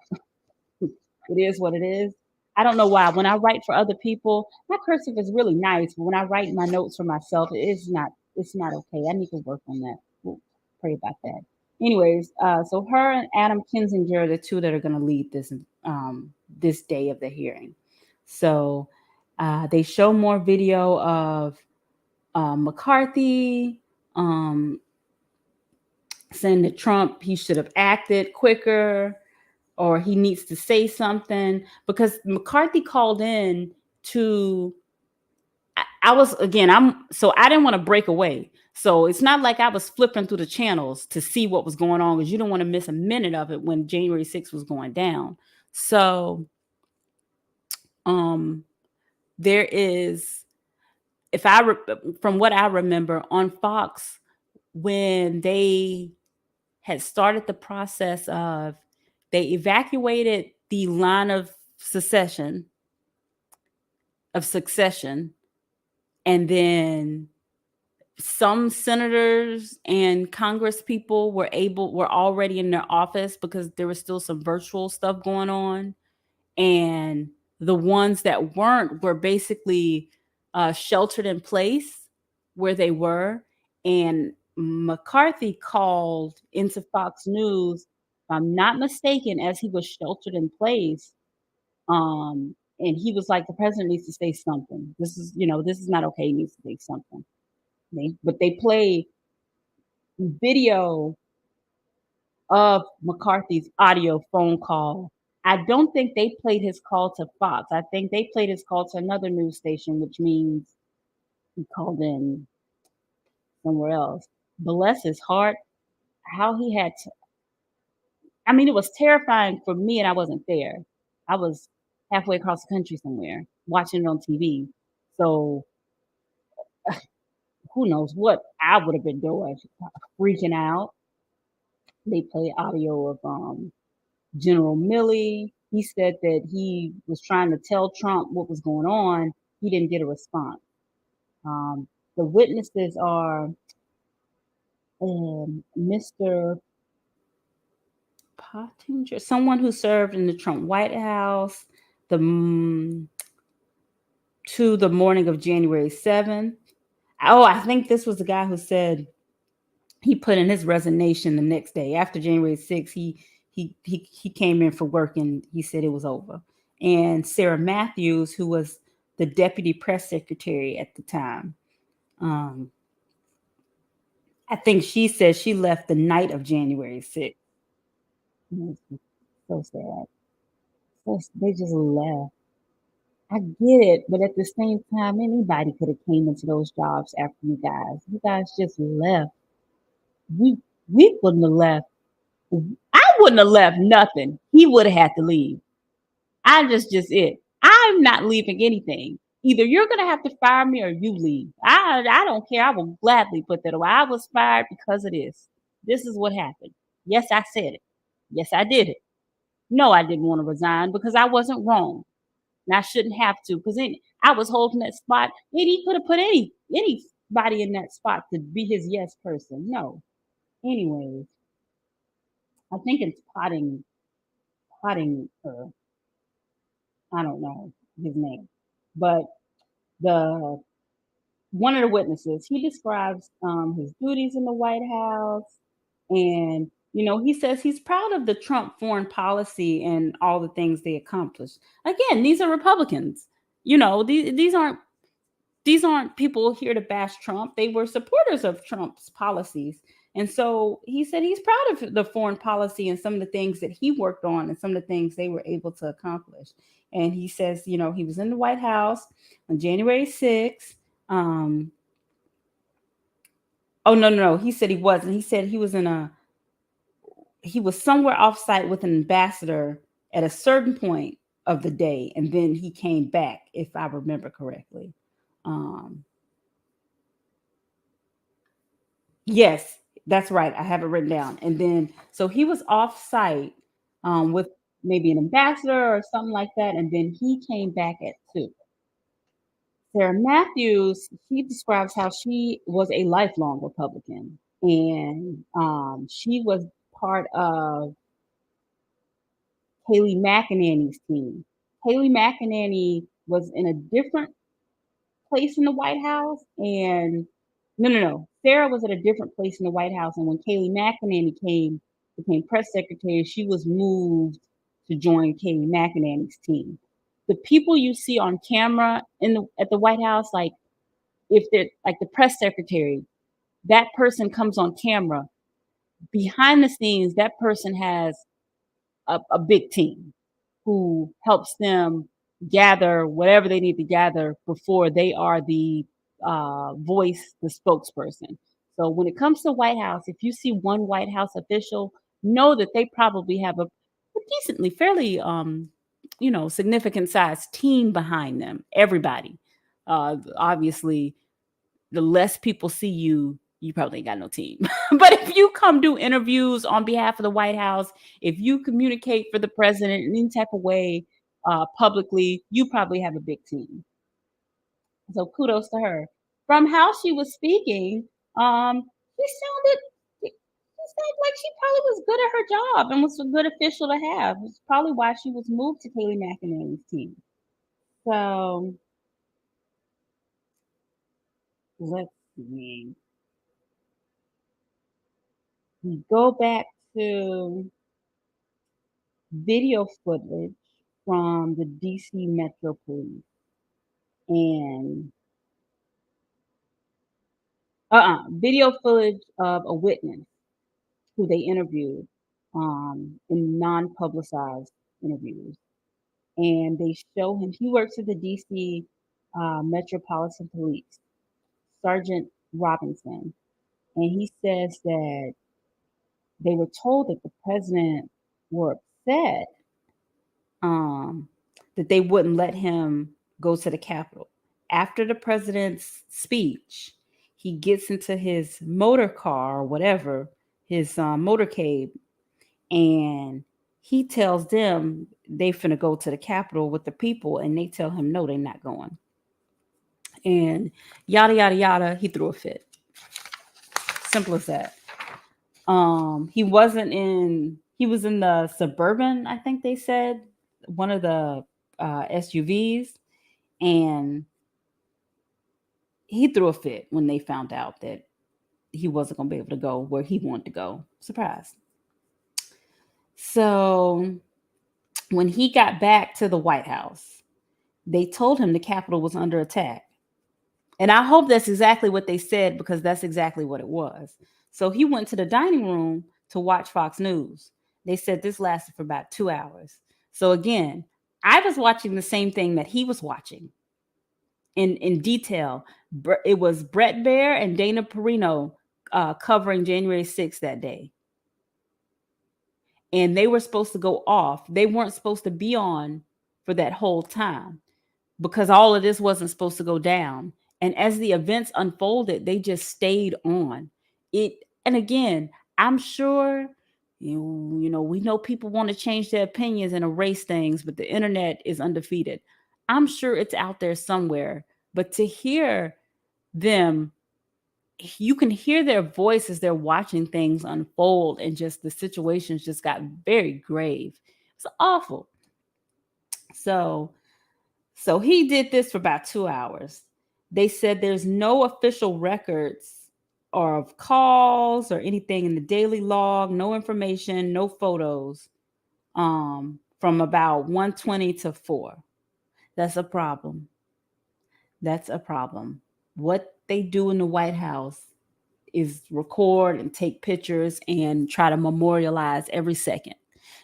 It is what it is. I don't know why. When I write for other people, my cursive is really nice, but when I write my notes for myself, it's not okay. I need to work on that. We'll pray about that. Anyways, so her and Adam Kinzinger are the two that are going to lead this day of the hearing. So they show more video of McCarthy saying that Trump, he should have acted quicker, or he needs to say something, because McCarthy called in to, I was, again, I didn't want to break away. So it's not like I was flipping through the channels to see what was going on, because you don't want to miss a minute of it when January 6th was going down. So there is, from what I remember on Fox, when they had started the process of, they evacuated the line of succession, and then some senators and congress people were already in their office because there was still some virtual stuff going on, and the ones that weren't were basically sheltered in place where they were. And McCarthy called into Fox News, if I'm not mistaken, as he was sheltered in place. And he was like, the president needs to say something. This is not okay. He needs to say something. But they play video of McCarthy's audio phone call. I don't think they played his call to Fox. I think they played his call to another news station, which means he called in somewhere else. Bless his heart, how he had to, I mean, it was terrifying for me, and I wasn't there. I was halfway across the country somewhere watching it on TV. So who knows what I would have been doing, freaking out. They play audio of General Milley. He said that he was trying to tell Trump what was going on. He didn't get a response. The witnesses are Mr. Pottinger, someone who served in the Trump White House the to the morning of January 7th. Oh, I think this was the guy who said he put in his resignation the next day after January 6th. He came in for work and he said it was over. And Sarah Matthews, who was the deputy press secretary at the time, I think she said she left the night of January 6th. So sad. So they just left. I get it, but at the same time, anybody could have came into those jobs after you guys. You guys just left. We we wouldn't have left. I wouldn't have left nothing. He would have had to leave. I just it. I'm not leaving anything. Either you're gonna have to fire me or you leave. I don't care. I will gladly put that away. I was fired because of this. This is what happened. Yes, I said it. Yes, I did it. No, I didn't want to resign because I wasn't wrong. And I shouldn't have to because I was holding that spot. And he could have put anybody in that spot to be his yes person. No. Anyways, I think it's potting I don't know his name. But the one of the witnesses, he describes his duties in the White House, and he says he's proud of the Trump foreign policy and all the things they accomplished. Again, these are Republicans. These aren't people here to bash Trump. They were supporters of Trump's policies. And so he said he's proud of the foreign policy and some of the things that he worked on and some of the things they were able to accomplish. And he says, he was in the White House on January 6th. Oh, no, no, no. He said he wasn't. He said he was somewhere offsite with an ambassador at a certain point of the day. And then he came back, if I remember correctly. Yes, that's right. I have it written down. And then, so he was off site with maybe an ambassador or something like that. And then he came back at 2. Sarah Matthews, she describes how she was a lifelong Republican, and she was part of Haley McEnany's team. Haley McEnany was in a different place in the White House, and no, no, no. Sarah was at a different place in the White House, and when Kayleigh McEnany became press secretary, she was moved to join Kayleigh McEnany's team. The people you see on camera at the White House, like if they're like the press secretary, that person comes on camera. Behind the scenes, that person has a big team who helps them gather whatever they need to gather before they are the voice, the spokesperson. So when it comes to White House, if you see one White House official, know that they probably have a decently, fairly, significant sized team behind them. Everybody. Obviously, the less people see you, you probably ain't got no team. But if you come do interviews on behalf of the White House, if you communicate for the president in any type of way publicly, you probably have a big team. So kudos to her. from how she was speaking, she sounded she sounded like she probably was good at her job and was a good official to have. It's probably why she was moved to Kayleigh McEnany's team. So let's see. We go back to video footage from the DC Metro Police and video footage of a witness who they interviewed in non-publicized interviews. And they show him, he works at the DC Metropolitan Police, Sergeant Robinson. And he says that they were told that the president were upset um, that they wouldn't let him go to the Capitol. After the president's speech, he gets into his motor car or whatever, his motorcade, and he tells them they finna go to the Capitol with the people, and they tell him no, they're not going. And yada yada yada, he threw a fit. Simple as that. He wasn't in. He was in the Suburban, I think they said, one of the SUVs, and he threw a fit when they found out that he wasn't going to be able to go where he wanted to go. Surprise. So when he got back to the White House, they told him the Capitol was under attack. And I hope that's exactly what they said, because that's exactly what it was. So he went to the dining room to watch Fox News. They said this lasted for about 2 hours. So again, I was watching the same thing that he was watching in detail. It was Brett Baer and Dana Perino covering January 6th that day. And they were supposed to go off. They weren't supposed to be on for that whole time because all of this wasn't supposed to go down. And as the events unfolded, they just stayed on it. And again, I'm sure, you know, we know people want to change their opinions and erase things, but the internet is undefeated. I'm sure it's out there somewhere. But to hear them, you can hear their voice as they're watching things unfold, and just the situations just got very grave. It's awful. So he did this for about 2 hours. They said there's no official records or of calls or anything in the daily log, no information, no photos from about 1:20 to 4. That's a problem. That's a problem. What they do in the White House is record and take pictures and try to memorialize every second.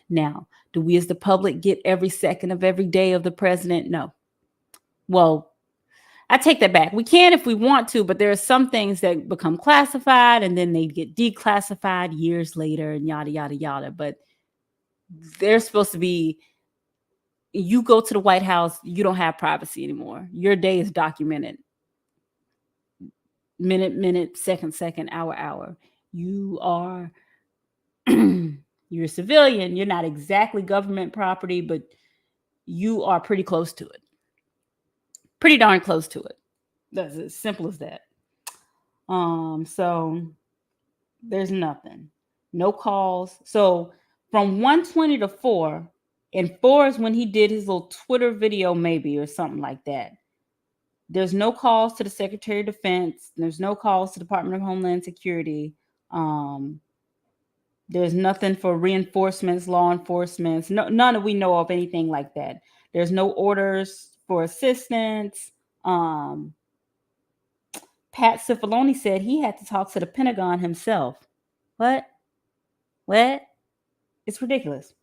Now, do we as the public get every second of every day of the president? No. Well, I take that back. We can if we want to, but there are some things that become classified and then they get declassified years later and yada, yada, yada. But they're supposed to be, you go to the White House, you don't have privacy anymore. Your day is documented. Minute, second, hour. You are, you're a civilian. You're not exactly government property, but you are pretty close to it. Pretty darn close to it. That's as simple as that. So there's nothing. No calls. So from 1:20 to 4, and 4 is when he did his little Twitter video, maybe, or something like that. There's no calls to the Secretary of Defense. There's no calls to the Department of Homeland Security. There's nothing for reinforcements, law enforcement. No, none of we know of anything like that. There's no orders for assistance. Pat Cipollone said he had to talk to the Pentagon himself. What? It's ridiculous.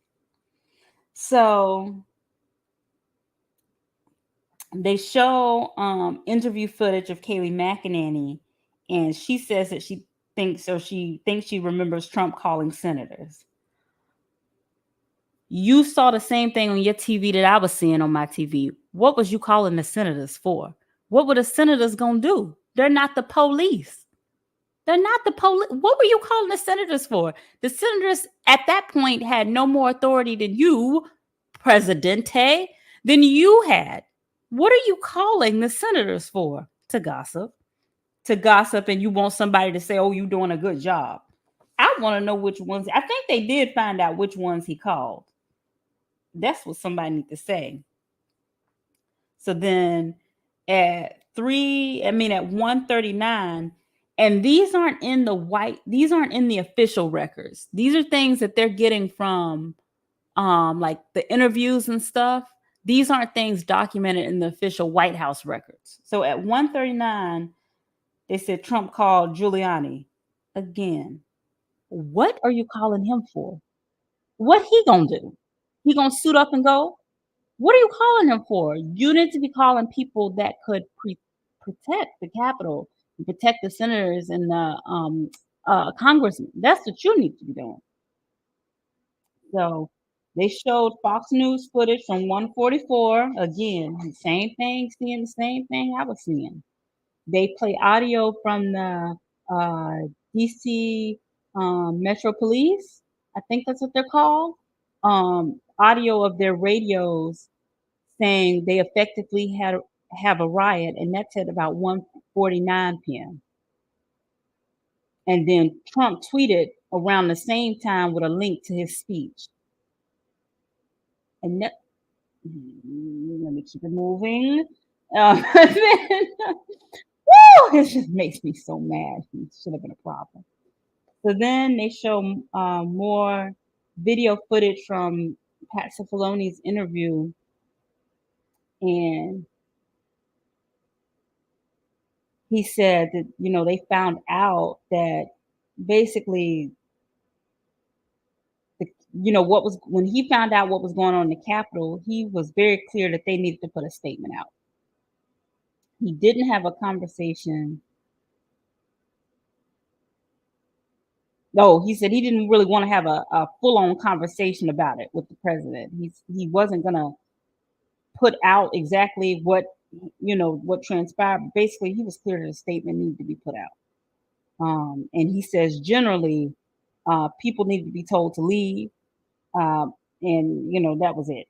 So they show interview footage of Kayleigh McEnany, and she says that she thinks she remembers Trump calling senators. You saw the same thing on your TV that I was seeing on my TV. What was you calling the senators for? What were the senators gonna do? They're not the police. They're not the police. What were you calling the senators for? The senators at that point had no more authority than you, Presidente, than you had. What are you calling the senators for? To gossip. to gossip and you want somebody to say, "Oh, you're doing a good job." I want to know which ones. I think they did find out which ones he called. That's what somebody need to say. So then at at 1:39, and these aren't in the official records. These are things that they're getting from like the interviews and stuff. These aren't things documented in the official White House records. So at 1:39, they said Trump called Giuliani again. What are you calling him for? What he gonna do? He gonna suit up and go? What are you calling him for? You need to be calling people that could protect the Capitol, and protect the senators and the congressmen. That's what you need to be doing. So they showed Fox News footage from 144. Again, the same thing, seeing the same thing I was seeing. They play audio from the uh, DC Metro Police. I think that's what they're called. Audio of their radios saying they effectively have a riot, and that's at about 1:49 p.m. And then Trump tweeted around the same time with a link to his speech. And that, let me keep it moving. Then, woo, it just makes me so mad. It should have been a problem. So then they show more video footage from Pat Cipolloni's interview, and he said that they found out that basically what was when he found out what was going on in the Capitol, he was very clear that they needed to put a statement out. He didn't have a conversation. No, he said he didn't really want to have a full-on conversation about it with the president. He wasn't gonna put out exactly what transpired. But basically, he was clear that a statement needed to be put out. And he says generally, people need to be told to leave, and that was it.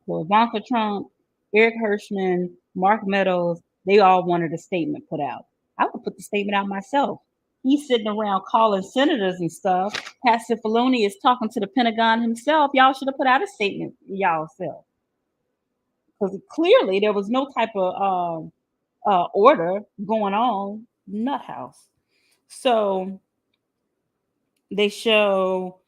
So Ivanka Trump, Eric Hirschman, Mark Meadows, they all wanted a statement put out. I would put the statement out myself. He's sitting around calling senators and stuff. Pat Cipollone is talking to the Pentagon himself. Y'all should have put out a statement y'all self. Because clearly there was no type of order going on. Nut house. So they show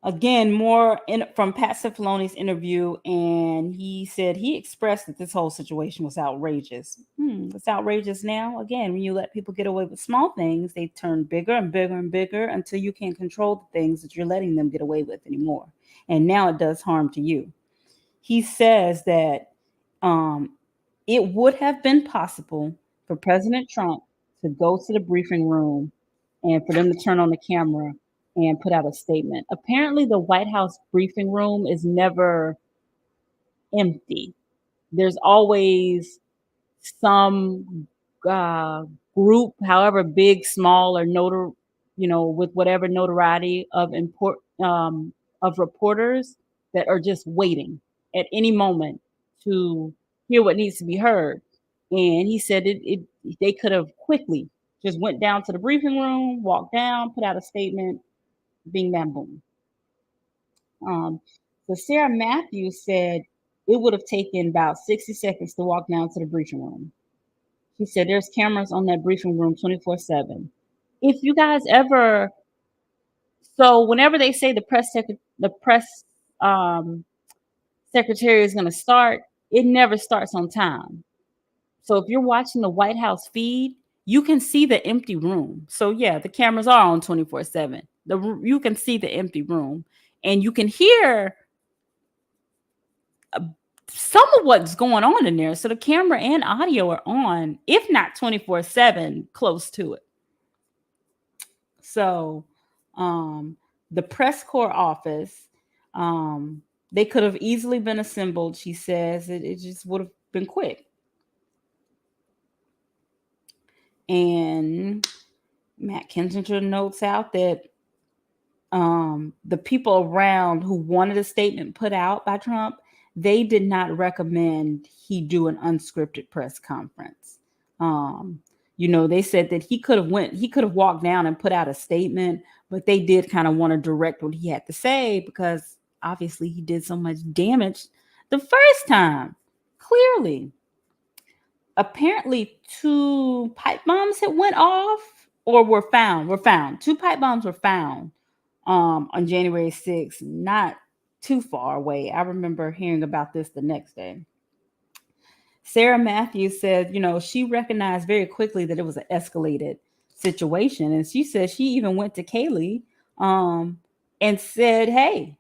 again more from Pat Cipolloni's interview, and he said he expressed that this whole situation was outrageous. It's outrageous now. Again, when you let people get away with small things, they turn bigger and bigger and bigger until you can't control the things that you're letting them get away with anymore. And now it does harm to you. He says that it would have been possible for President Trump to go to the briefing room and for them to turn on the camera and put out a statement. Apparently, the White House briefing room is never empty. There's always some group, however big, small, or with whatever notoriety of reporters that are just waiting at any moment to hear what needs to be heard. And he said they could have quickly just went down to the briefing room, walked down, put out a statement, bing, bam, boom. So Sarah Matthews said it would have taken about 60 seconds to walk down to the briefing room. She said there's cameras on that briefing room 24/7. If you guys ever, so whenever they say the press secretary is going to start, it never starts on time. So if you're watching the White House feed, you can see the empty room. So yeah, the cameras are on 24/7. You can see the empty room, and you can hear some of what's going on in there. So the camera and audio are on, if not 24/7, close to it. So the press corps office, they could have easily been assembled. She says it just would have been quick. And Matt Kinzinger notes out that the people around who wanted a statement put out by Trump, they did not recommend he do an unscripted press conference. They said that he could have walked down and put out a statement, but they did kind of want to direct what he had to say because obviously he did so much damage the first time. Clearly, apparently two pipe bombs had went off or were found. Two pipe bombs were found on January 6th, not too far away. I remember hearing about this the next day. Sarah Matthews said, she recognized very quickly that it was an escalated situation. And she said she even went to Kaylee and said, hey,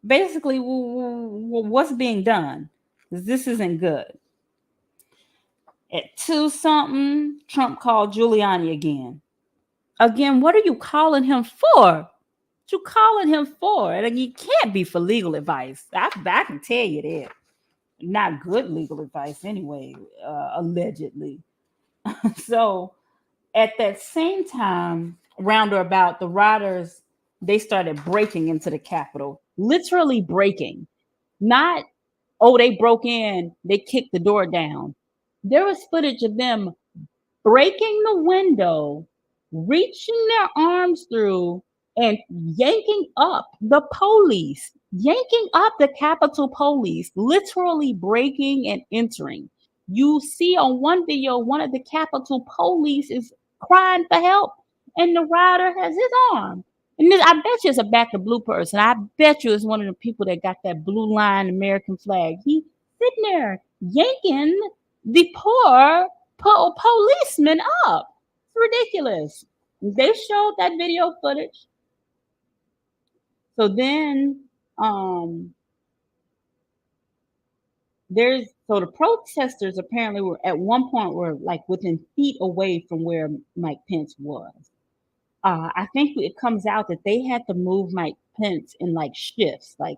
basically, what's being done? This isn't good. At 2 something, Trump called Giuliani again. Again, what are you calling him for? What you calling him for? And you can't be for legal advice. I can tell you that. Not good legal advice anyway, allegedly. So at that same time, round or about, the rioters, they started breaking into the Capitol, literally breaking. Not, oh, they broke in, they kicked the door down. There was footage of them breaking the window, reaching their arms through, and yanking up the police, yanking up the Capitol Police, literally breaking and entering. You see on one video, one of the Capitol Police is crying for help, and the rider has his arm. And I bet you it's a back to blue person. I bet you it's one of the people that got that blue line American flag. He sitting there yanking the poor policemen up. It's ridiculous. They showed that video footage. So then the protesters apparently were at one point were like within feet away from where Mike Pence was. I think it comes out that they had to move Mike Pence in like shifts. Like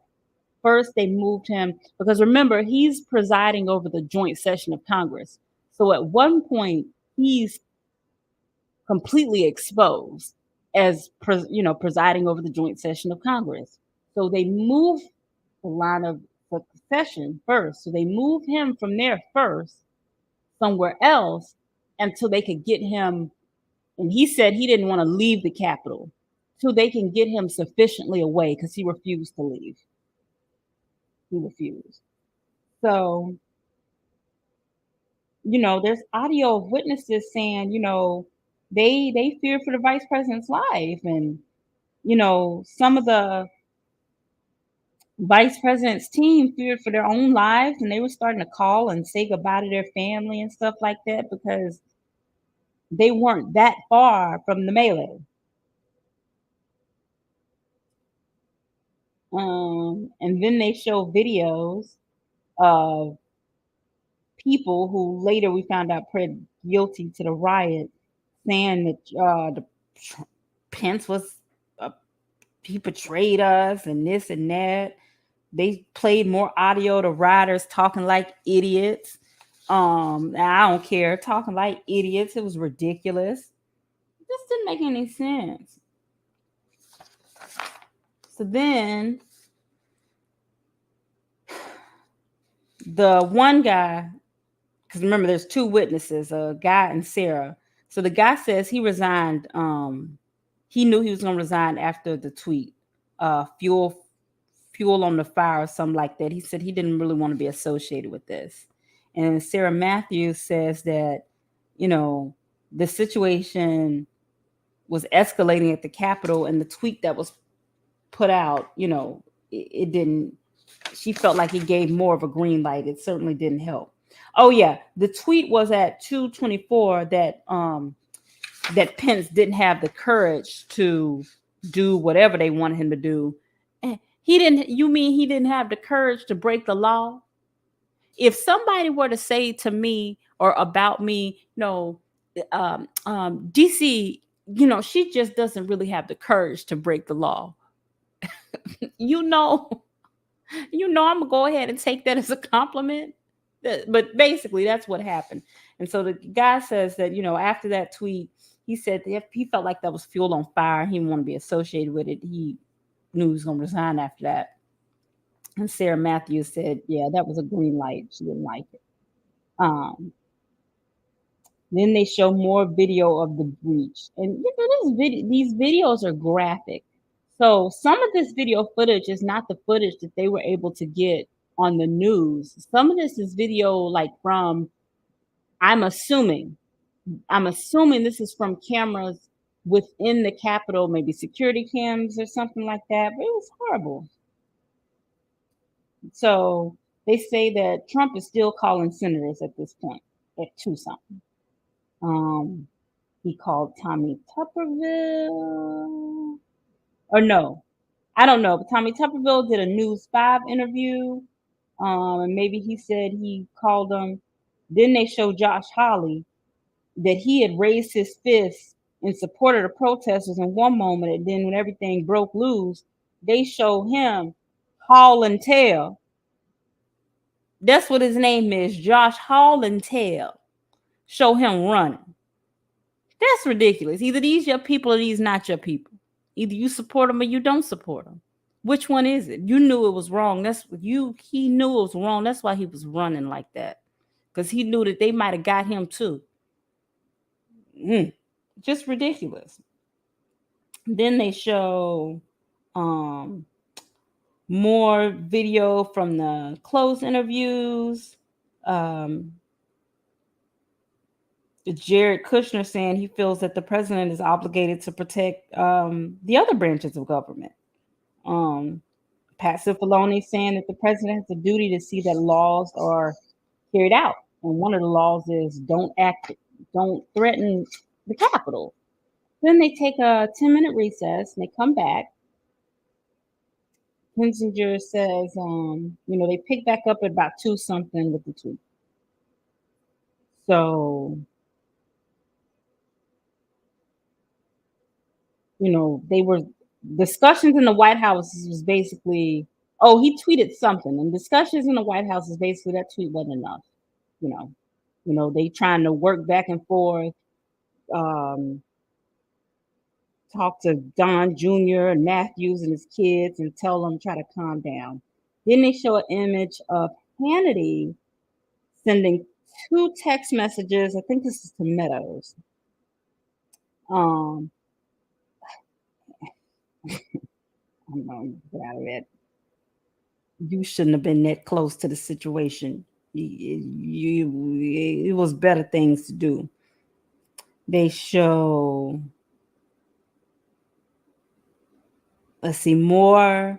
first they moved him because remember he's presiding over the joint session of Congress. So at one point he's completely exposed as presiding over the joint session of Congress. So they move the line of succession first. So they move him from there first somewhere else until they could get him. And he said he didn't want to leave the Capitol till they can get him sufficiently away because he refused to leave. He refused. So, there's audio of witnesses saying, they fear for the vice president's life. And, some of the vice president's team feared for their own lives and they were starting to call and say goodbye to their family and stuff like that because they weren't that far from the melee. And then they show videos of people who later we found out pled guilty to the riot, saying that the Pence was he betrayed us and this and that. They played more audio to rioters talking like idiots. I don't care, talking like idiots. It was ridiculous. This didn't make any sense. So then the one guy, because remember there's two witnesses, a guy and Sarah. So the guy says he resigned. He knew he was going to resign after the tweet, fuel on the fire or something like that. He said he didn't really want to be associated with this. And Sarah Matthews says that, the situation was escalating at the Capitol and the tweet that was put out, it didn't, she felt like it gave more of a green light. It certainly didn't help. Oh yeah, the tweet was at 2:24 that Pence didn't have the courage to do whatever they wanted him to do. You mean he didn't have the courage to break the law? If somebody were to say to me or about me, no, DC, she just doesn't really have the courage to break the law. I'm gonna go ahead and take that as a compliment. But basically, that's what happened. And so the guy says that, after that tweet, he said that if he felt like that was fuel on fire, he didn't want to be associated with it. He knew he was going to resign after that. And Sarah Matthews said, yeah, that was a green light. She didn't like it. Then they show more video of the breach, and these videos are graphic. So some of this video footage is not the footage that they were able to get on the news. Some of this is video like from I'm assuming I'm assuming this is from cameras within the Capitol, maybe security cams or something like that. But it was horrible. So they say that Trump is still calling senators at this point at two something. He called Tommy Tuberville, or no, I don't know. But Tommy Tuberville did a News 5 interview, and maybe he said he called him. Then they showed Josh Hawley that he had raised his fist in support of the protesters in one moment, and then when everything broke loose, they show him hauling tail. That's what his name is, Josh Hauling tail. Show him running. That's ridiculous. Either these your people or these not your people. Either you support them or you don't support them. Which one is it? You knew it was wrong. That's you. He knew it was wrong. That's why he was running like that, because he knew that they might have got him too. Just ridiculous. Then they show um, more video from the closed interviews. Um, Jared Kushner saying he feels that the president is obligated to protect the other branches of government. Um, Pat Cipollone saying that the president has a duty to see that laws are carried out, and one of the laws is don't threaten the Capitol. Then they take a 10-minute recess and they come back. Kinzinger says, they pick back up at about two something with the tweet. So, they were discussions in the White House was basically, oh, he tweeted something, and discussions in the White House is basically that tweet wasn't enough. You know, they trying to work back and forth, um, talk to Don Jr. and Matthews and his kids and tell them try to calm down. Then they show an image of Hannity sending two text messages. I think this is to Meadows. Um, I'm gonna get out of it. You shouldn't have been that close to the situation. It was better things to do. They show, let's see, more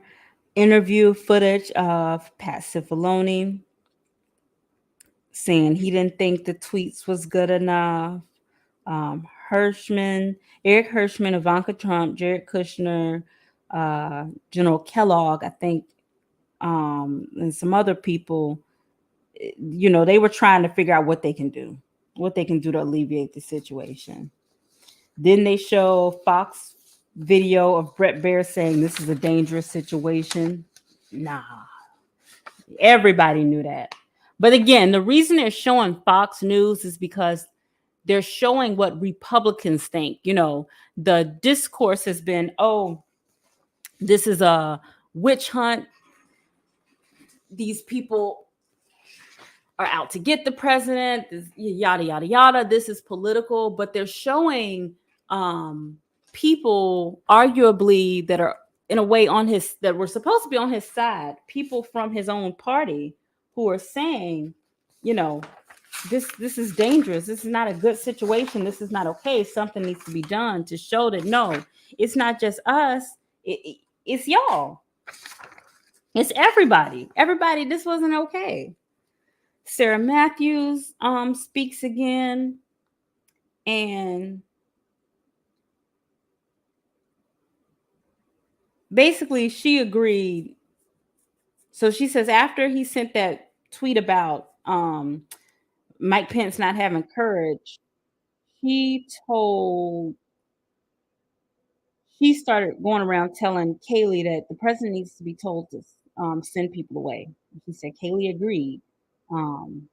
interview footage of Pat Cipollone saying he didn't think the tweets was good enough. Eric Hirschman, Ivanka Trump, Jared Kushner, General Kellogg, I think, and some other people, they were trying to figure out what they can do to alleviate the situation. Then they show Fox video of Brett Baer saying this is a dangerous situation. Nah, everybody knew that. But again, the reason they're showing Fox News is because they're showing what Republicans think. The discourse has been, oh, this is a witch hunt. These people are out to get the president, yada, yada, yada. This is political, but they're showing people arguably that are in a way that were supposed to be on his side, people from his own party who are saying, this is dangerous. This is not a good situation. This is not okay. Something needs to be done to show that no, it's not just us. It's y'all. It's everybody. Everybody, this wasn't okay. Sarah Matthews speaks again, and basically she agreed. So she says after he sent that tweet about Mike Pence not having courage, she started going around telling Kayleigh that the president needs to be told to send people away. She said Kayleigh agreed. You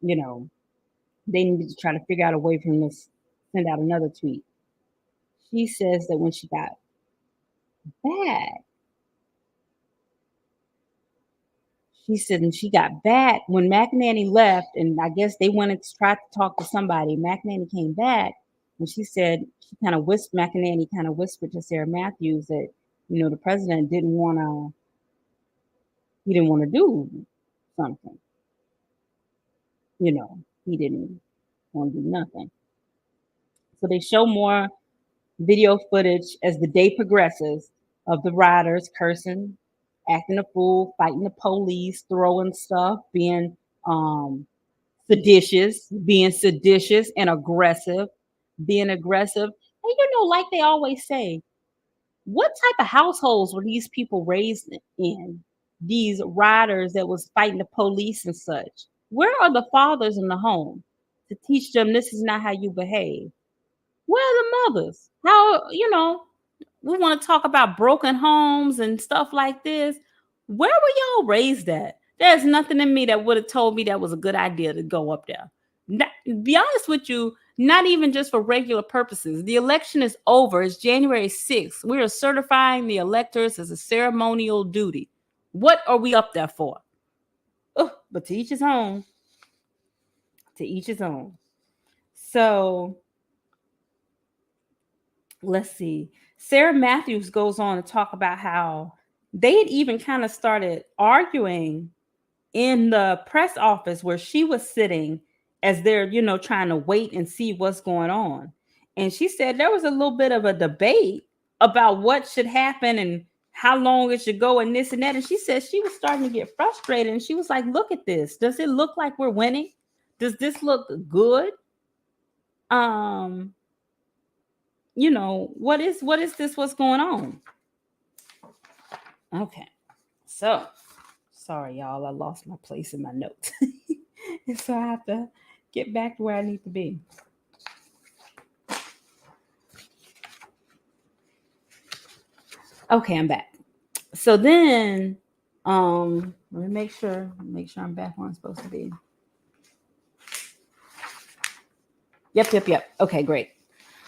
know, they needed to try to figure out a way for him to send out another tweet. She says that when she got back, She said, and she got back when McEnany left, and I guess they wanted to try to talk to somebody. McEnany came back, and she said she kind of whispered. McEnany kind of whispered to Sarah Matthews that the president didn't want to. He didn't want to do something. He didn't want to do nothing. So they show more video footage as the day progresses of the rioters cursing, acting a fool, fighting the police, throwing stuff, um, being seditious and aggressive, being aggressive. And like they always say, what type of households were these people raised in? These riders that was fighting the police and such. Where are the fathers in the home to teach them this is not how you behave? Where are the mothers? We want to talk about broken homes and stuff like this. Where were y'all raised at? There's nothing in me that would have told me that was a good idea to go up there. Be honest with you, not even just for regular purposes. The election is over. It's January 6th. We are certifying the electors as a ceremonial duty. What are we up there for? But to each his own. To each his own. So let's see. Sarah Matthews goes on to talk about how they had even kind of started arguing in the press office where she was sitting as they're, trying to wait and see what's going on. And she said there was a little bit of a debate about what should happen and how long it should go and this and that. And she said she was starting to get frustrated. And she was like, look at this. Does it look like we're winning? Does this look good? What is this? What's going on? Okay. So sorry, y'all. I lost my place in my notes. And so I have to get back to where I need to be. Okay, I'm back. So then, let me make sure I'm back where I'm supposed to be. Yep. Okay, great.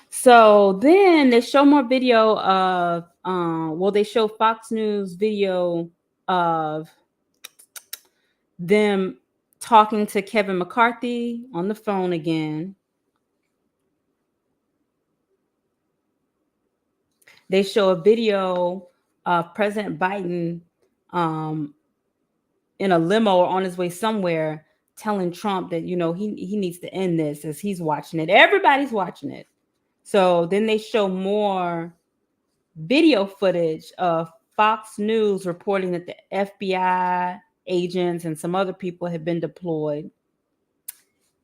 So then they show more video of, they show Fox News video of them talking to Kevin McCarthy on the phone again. They show a video of President Biden in a limo or on his way somewhere telling Trump that, he needs to end this as he's watching it. Everybody's watching it. So then they show more video footage of Fox News reporting that the FBI agents and some other people have been deployed.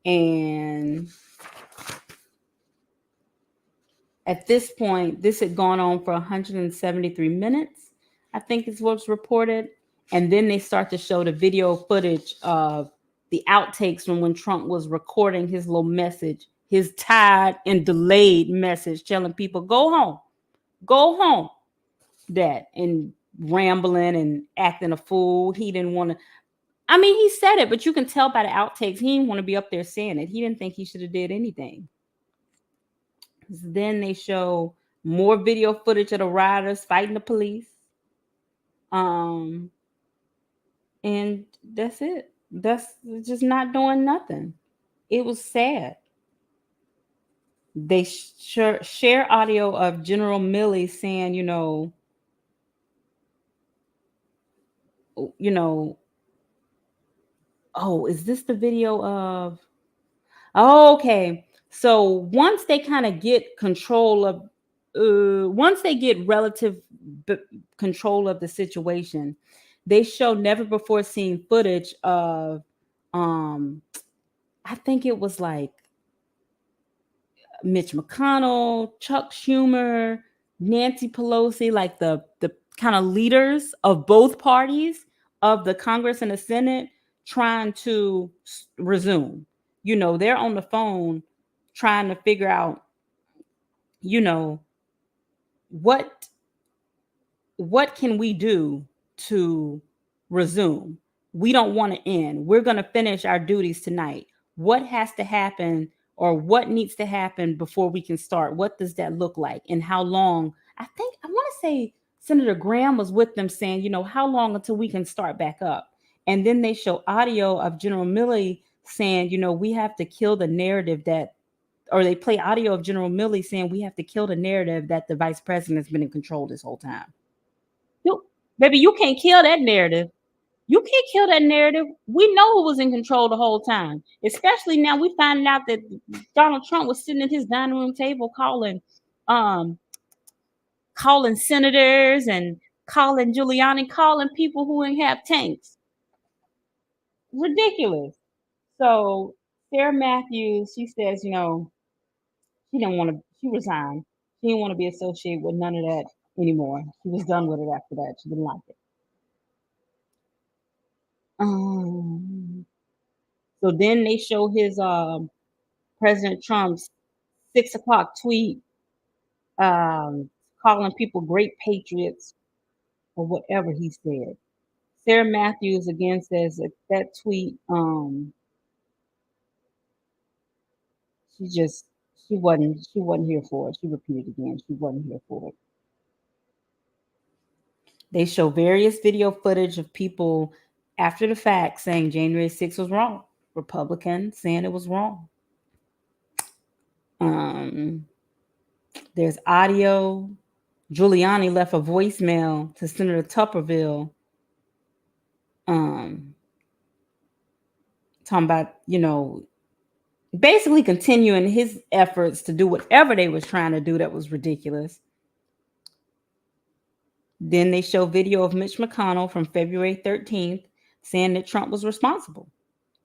And at this point, this had gone on for 173 minutes, I think is what's reported. And then they start to show the video footage of the outtakes from when Trump was recording his little message, his tired and delayed message telling people, go home, and rambling and acting a fool. He didn't want to. I mean, he said it, but you can tell by the outtakes, he didn't want to be up there saying it. He didn't think he should have did anything. Then they show more video footage of the rioters fighting the police. And that's it. That's just not doing nothing. It was sad. They share audio of General Milley saying, is this the video of? Oh, okay. So once they kind of get control of, once they get relative control of the situation, they show never before seen footage of, I think it was like Mitch McConnell, Chuck Schumer, Nancy Pelosi, like the kind of leaders of both parties of the Congress and the Senate trying to resume. They're on the phone trying to figure out, what can we do to resume? We don't want to end. We're going to finish our duties tonight. What has to happen or what needs to happen before we can start? What does that look like? And how long? I want to say Senator Graham was with them saying, how long until we can start back up? And then they show audio of General Milley saying, we have to kill the narrative that, or they play audio of General Milley saying we have to kill the narrative that the vice president has been in control this whole time. You, baby, you can't kill that narrative. You can't kill that narrative. We know who was in control the whole time. Especially now we find out that Donald Trump was sitting at his dining room table um, calling senators and calling Giuliani, calling people who ain't have tanks. Ridiculous. So Sarah Matthews, she says, she didn't want to. She resigned. She didn't want to be associated with none of that anymore. She was done with it after that. She didn't like it. So then they show his President Trump's 6 o'clock tweet, calling people great patriots or whatever he said. Sarah Matthews again says that tweet, she just she wasn't here for it. She repeated again, she wasn't here for it. They show various video footage of people after the fact saying January 6th was wrong. Republicans saying it was wrong. There's audio. Giuliani left a voicemail to Senator Tupperville, talking about, basically continuing his efforts to do whatever they was trying to do that was ridiculous. Then they show video of Mitch McConnell from February 13th saying that Trump was responsible.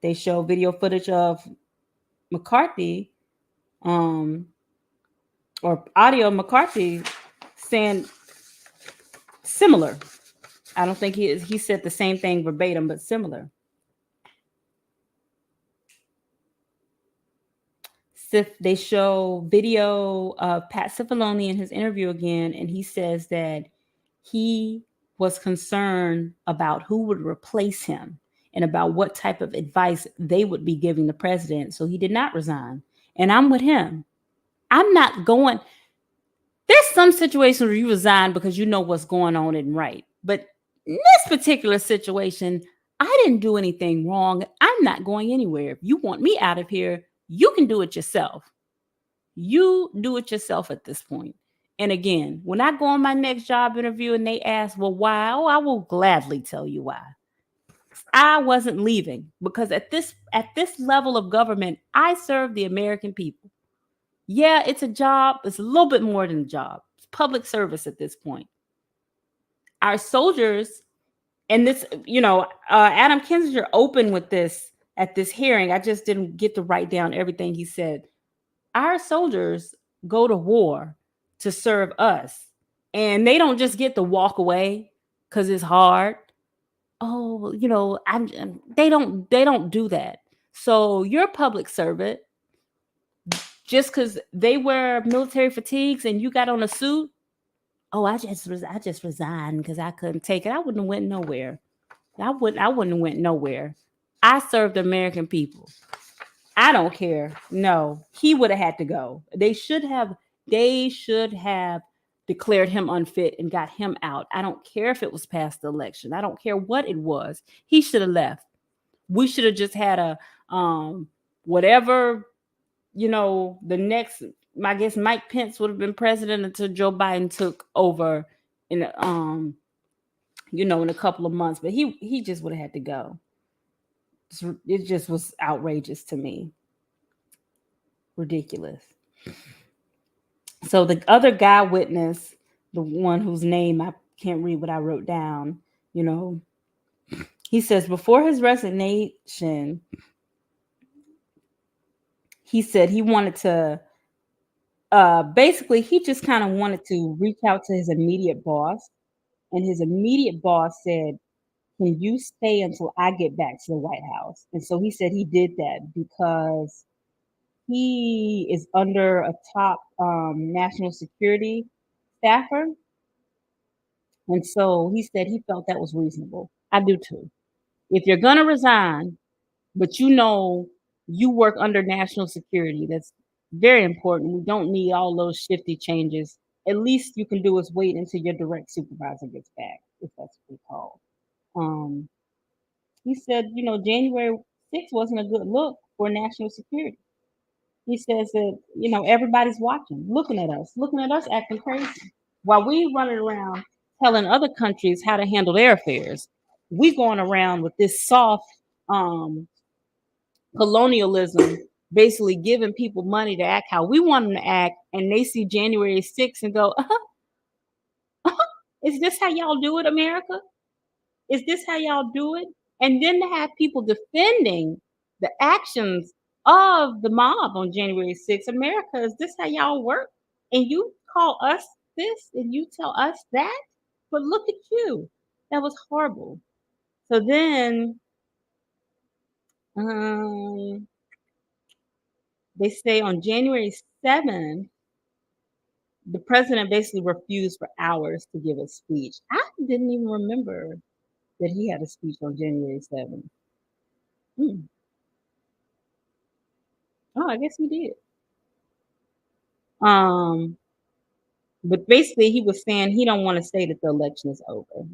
They show video footage of McCarthy, or audio of McCarthy saying similar. I don't think he said the same thing verbatim, but similar. They show video of Pat Cipollone in his interview again, and he says that he was concerned about who would replace him and about what type of advice they would be giving the president. So he did not resign. And I'm with him. I'm not going. There's some situations where you resign because you know what's going on and right. But in this particular situation, I didn't do anything wrong. I'm not going anywhere. If you want me out of here, you can do it yourself. You do it yourself at this point. And again, when I go on my next job interview and they ask, well, why? Oh, I will gladly tell you why. I wasn't leaving because at this level of government, I serve the American people. Yeah, it's a job. It's a little bit more than a job. It's public service at this point. Our soldiers, and this, Adam Kinzinger opened with this at this hearing. I just didn't get to write down everything he said. Our soldiers go to war to serve us, and they don't just get to walk away because it's hard. Oh, they don't do that. So you're a public servant. Just because they wear military fatigues and you got on a suit, oh, I just resigned because I couldn't take it. I wouldn't have went nowhere. I wouldn't have went nowhere. I served the American people. I don't care. No, he would have had to go. They should have declared him unfit and got him out. I don't care if it was past the election. I don't care what it was. He should have left. We should have just had a whatever, the next, I guess Mike Pence would have been president until Joe Biden took over in in a couple of months, but he just would have had to go. It just was outrageous to me. Ridiculous. So the other guy witness, the one whose name I can't read what I wrote down, he says before his resignation, he said he wanted to, basically he just kind of wanted to reach out to his immediate boss, and his immediate boss said, can you stay until I get back to the White House? And so he said he did that because he is under a top national security staffer. And so he said he felt that was reasonable. I do too. If you're going to resign, but you work under national security, that's very important. We don't need all those shifty changes. At least you can do is wait until your direct supervisor gets back, if that's what we call. He said, January 6th wasn't a good look for national security. He says that, everybody's watching, looking at us acting crazy. While we running around telling other countries how to handle their affairs, we going around with this soft um, colonialism, basically giving people money to act how we want them to act, and they see January 6th and go, is this how y'all do it, America? Is this how y'all do it? And then to have people defending the actions of the mob on January 6th, America, is this how y'all work? And you call us this and you tell us that? But look at you. That was horrible. So then um, they say on January 7th, the president basically refused for hours to give a speech. I didn't even remember that he had a speech on January 7th. Hmm. Oh, I guess he did. Um, but basically he was saying he don't want to say that the election is over,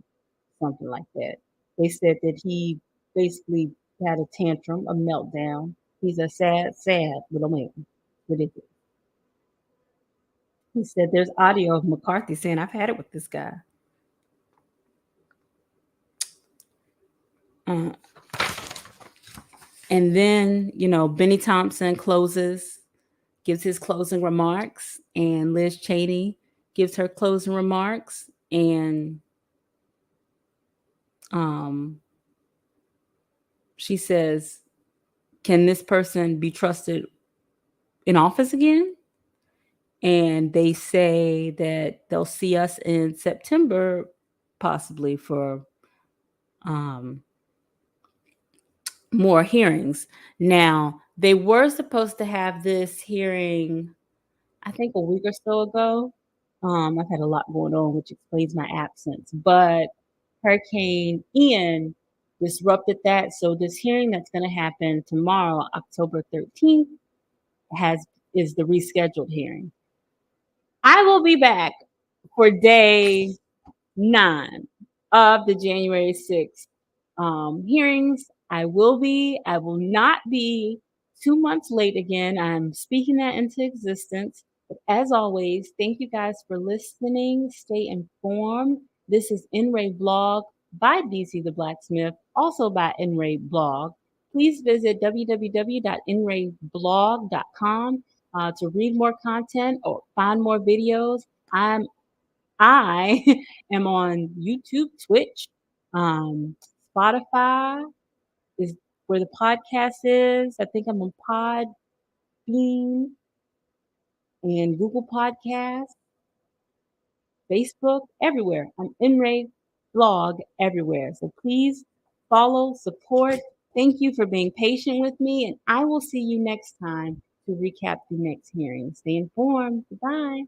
something like that. They said that he basically had a tantrum, a meltdown. He's a sad little man. Ridiculous. He said there's audio of McCarthy saying, I've had it with this guy. Uh, and then, Benny Thompson gives his closing remarks, and Liz Cheney gives her closing remarks, and she says, can this person be trusted in office again? And they say that they'll see us in September, possibly for more hearings. Now, they were supposed to have this hearing, I think a week or so ago. I've had a lot going on, which explains my absence. But Hurricane Ian disrupted that. So this hearing that's going to happen tomorrow, October 13th, is the rescheduled hearing. I will be back for day 9 of the January 6th hearings. I will not be 2 months late again. I'm speaking that into existence. But as always, thank you guys for listening. Stay informed. This is NRA Blog by DC the Blacksmith, also by NRA Blog. Please visit www.nrablog.com to read more content or find more videos. I am on YouTube, Twitch, Spotify is where the podcast is. I think I'm on Podbean and Google Podcasts, Facebook, everywhere. I'm NRA Blog everywhere. So please follow, support. Thank you for being patient with me, and I will see you next time to recap the next hearing. Stay informed. Goodbye.